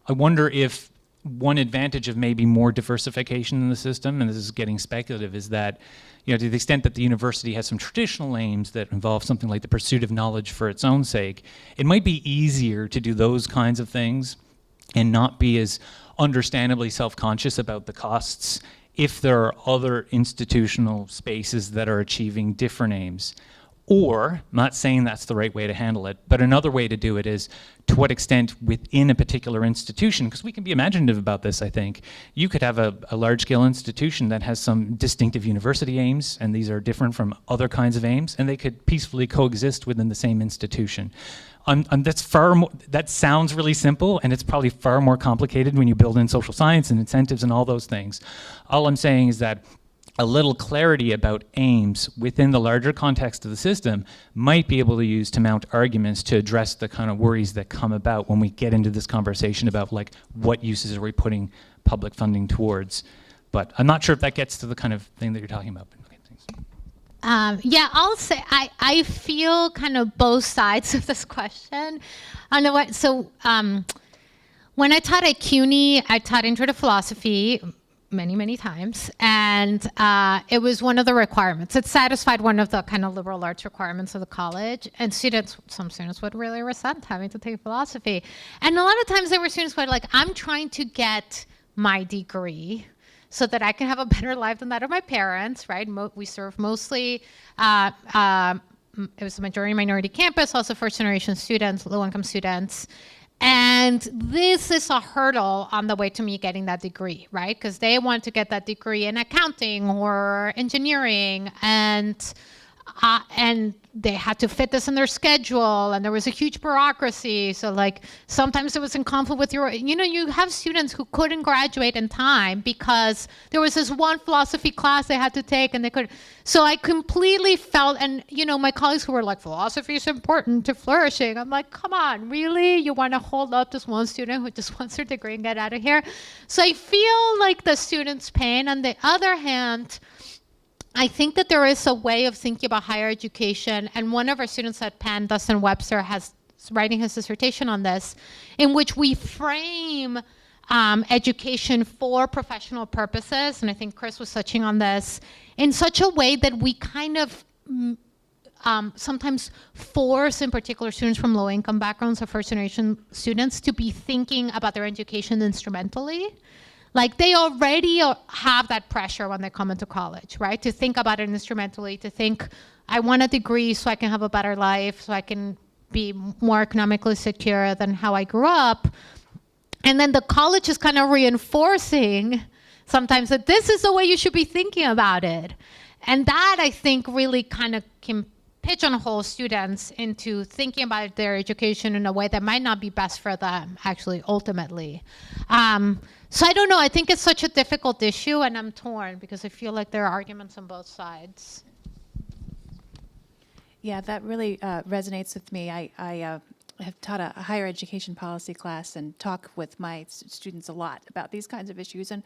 I wonder if one advantage of maybe more diversification in the system, and this is getting speculative, is that, to the extent that the university has some traditional aims that involve something like the pursuit of knowledge for its own sake, it might be easier to do those kinds of things and not be as understandably self-conscious about the costs if there are other institutional spaces that are achieving different aims. Or, I'm not saying that's the right way to handle it, but another way to do it is to what extent within a particular institution, because we can be imaginative about this, I think. You could have a large-scale institution that has some distinctive university aims, and these are different from other kinds of aims, and they could peacefully coexist within the same institution. That sounds really simple, and it's probably far more complicated when you build in social science and incentives and all those things. All I'm saying is that a little clarity about aims within the larger context of the system might be able to use to mount arguments to address the kind of worries that come about when we get into this conversation about like what uses are we putting public funding towards. But I'm not sure if that gets to the kind of thing that you're talking about. Okay, thanks. Yeah, I'll say I feel kind of both sides of this question. When I taught at CUNY, I taught Intro to Philosophy many times, and it was one of the requirements. It satisfied one of the kind of liberal arts requirements of the college, and some students would really resent having to take philosophy. And a lot of times there were students who were like, I'm trying to get my degree so that I can have a better life than that of my parents, right? We serve mostly, it was a majority minority campus, also first generation students, low income students. And this is a hurdle on the way to me getting that degree, right? Because they want to get that degree in accounting or engineering, and they had to fit this in their schedule, and there was a huge bureaucracy. So like sometimes it was in conflict with you have students who couldn't graduate in time because there was this one philosophy class they had to take and they couldn't. So I completely felt, and my colleagues who were like, philosophy is important to flourishing. I'm like, come on, really? You want to hold up this one student who just wants their degree and get out of here? So I feel like the student's pain. On the other hand, I think that there is a way of thinking about higher education, and one of our students at Penn, Dustin Webster, has writing his dissertation on this, in which we frame education for professional purposes, and I think Chris was touching on this, in such a way that we kind of sometimes force, in particular, students from low-income backgrounds or first-generation students to be thinking about their education instrumentally. Like they already have that pressure when they come into college, right? To think about it instrumentally, to think, I want a degree so I can have a better life, so I can be more economically secure than how I grew up. And then the college is kind of reinforcing sometimes that this is the way you should be thinking about it. And that, I think, really kind of can pigeonhole students into thinking about their education in a way that might not be best for them, actually, ultimately. So I don't know, I think it's such a difficult issue, and I'm torn because I feel like there are arguments on both sides. Yeah, that really resonates with me. I have taught a higher education policy class and talk with my students a lot about these kinds of issues. And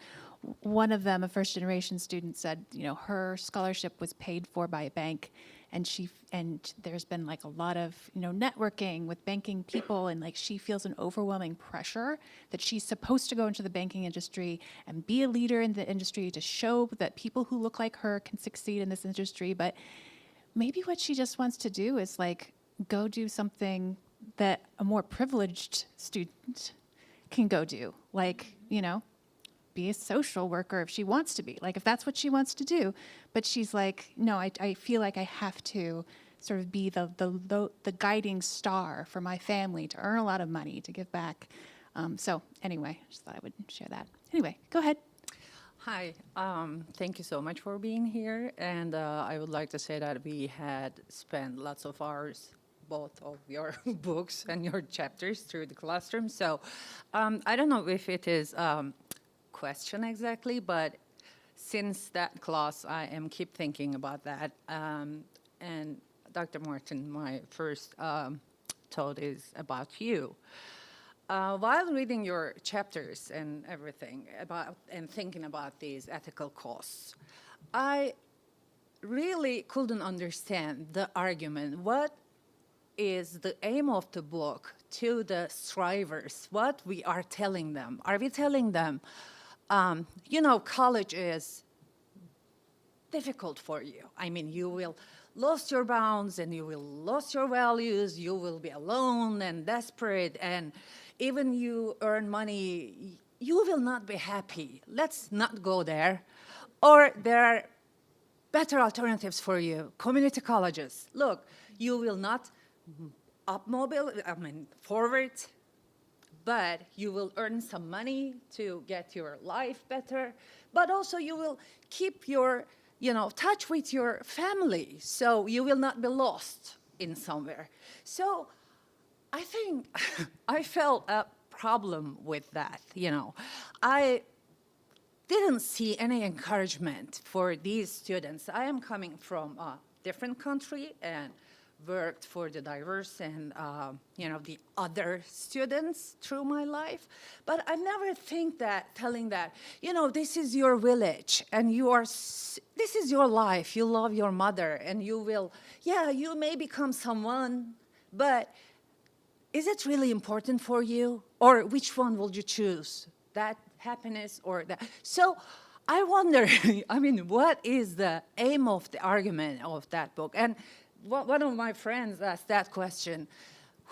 one of them, a first generation student, said, her scholarship was paid for by a bank, and there's been like a lot of networking with banking people, and like she feels an overwhelming pressure that she's supposed to go into the banking industry and be a leader in the industry to show that people who look like her can succeed in this industry. But maybe what she just wants to do is like go do something that a more privileged student can go do, like be a social worker if she wants to be, like if that's what she wants to do. But she's like, no, I feel like I have to sort of be the guiding star for my family to earn a lot of money to give back. So anyway, I just thought I would share that. Anyway, go ahead. Hi, thank you so much for being here. And I would like to say that we had spent lots of hours, both of your books and your chapters through the classroom. So I don't know if it is question exactly, but since that class, I am keep thinking about that. And Dr. Morton, my first thought is about you. While reading your chapters and everything and thinking about these ethical costs, I really couldn't understand the argument. What is the aim of the book to the strivers? What we are telling them? Are we telling them, college is difficult for you? I mean, you will lose your bounds and you will lose your values. You will be alone and desperate, and even you earn money, you will not be happy. Let's not go there. Or there are better alternatives for you. Community colleges. Look, you will not forward, but you will earn some money to get your life better. But also you will keep your, touch with your family, so you will not be lost in somewhere. So I think I felt a problem with that, I didn't see any encouragement for these students. I am coming from a different country and worked for the diverse and the other students through my life. But I never telling that, this is your village and this is your life. You love your mother and you will, you may become someone, but is it really important for you? Or which one will you choose? That happiness or that? So I wonder, what is the aim of the argument of that book? And one of my friends asked that question.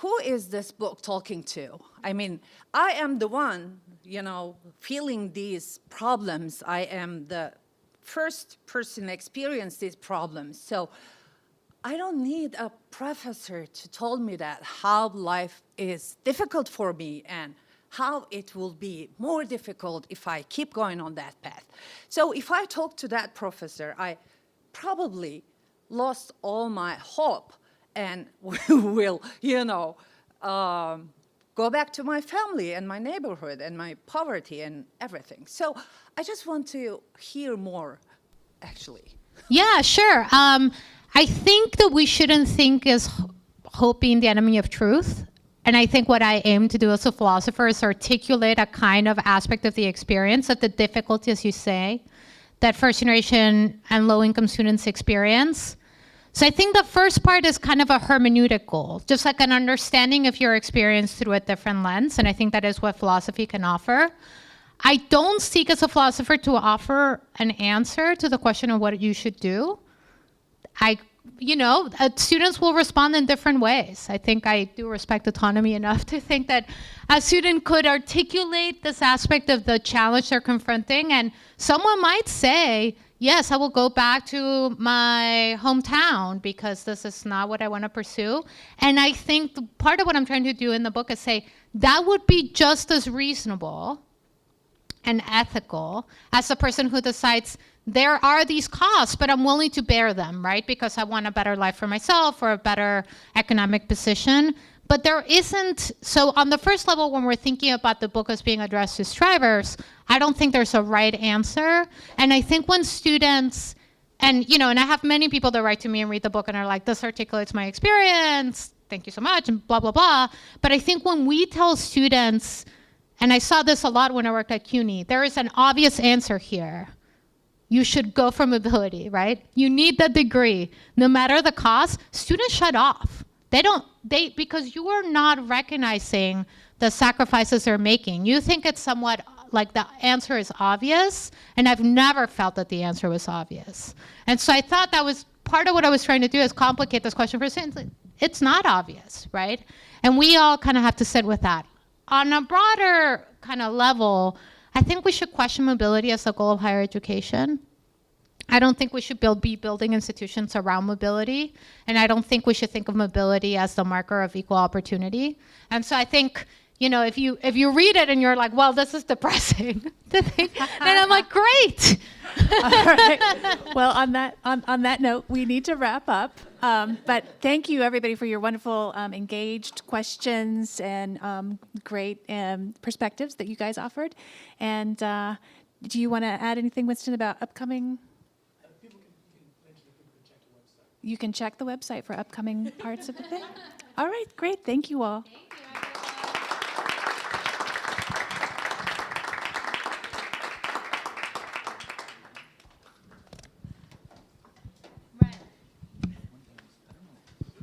Who is this book talking to? I am the one, feeling these problems. I am the first person experience these problems. So I don't need a professor to tell me that how life is difficult for me and how it will be more difficult if I keep going on that path. So if I talk to that professor, I probably lost all my hope and will, go back to my family and my neighborhood and my poverty and everything. So I just want to hear more, actually. Yeah, sure. I think that we shouldn't think as hope being the enemy of truth. And I think what I aim to do as a philosopher is articulate a kind of aspect of the experience, of the difficulty, as you say, that first generation and low-income students experience. So I think the first part is kind of a hermeneutical, just like an understanding of your experience through a different lens. And I think that is what philosophy can offer. I don't seek as a philosopher to offer an answer to the question of what you should do. Students will respond in different ways. I think I do respect autonomy enough to think that a student could articulate this aspect of the challenge they're confronting, and someone might say, yes, I will go back to my hometown because this is not what I want to pursue. And I think part of what I'm trying to do in the book is say that would be just as reasonable and ethical as the person who decides there are these costs, but I'm willing to bear them, right? Because I want a better life for myself or a better economic position. But there isn't, so on the first level, when we're thinking about the book as being addressed to strivers, I don't think there's a right answer. And I think when students, and I have many people that write to me and read the book and are like, this articulates my experience, thank you so much, and blah, blah, blah. But I think when we tell students, and I saw this a lot when I worked at CUNY, there is an obvious answer here. You should go for mobility, right? You need the degree. No matter the cost, students shut off. Because you are not recognizing the sacrifices they're making. You think it's somewhat like the answer is obvious, and I've never felt that the answer was obvious. And so I thought that was part of what I was trying to do, is complicate this question for students. It's not obvious, right? And we all kind of have to sit with that. On a broader kind of level, I think we should question mobility as the goal of higher education. I don't think we should be building institutions around mobility, and I don't think we should think of mobility as the marker of equal opportunity. And so I think, if you read it and you're like, well, this is depressing, then I'm like, great. All right. Well, on that note, we need to wrap up. But thank you, everybody, for your wonderful, engaged questions and great perspectives that you guys offered. And do you want to add anything, Winston, about upcoming? You can check the website for upcoming parts of the thing. All right, great. Thank you all.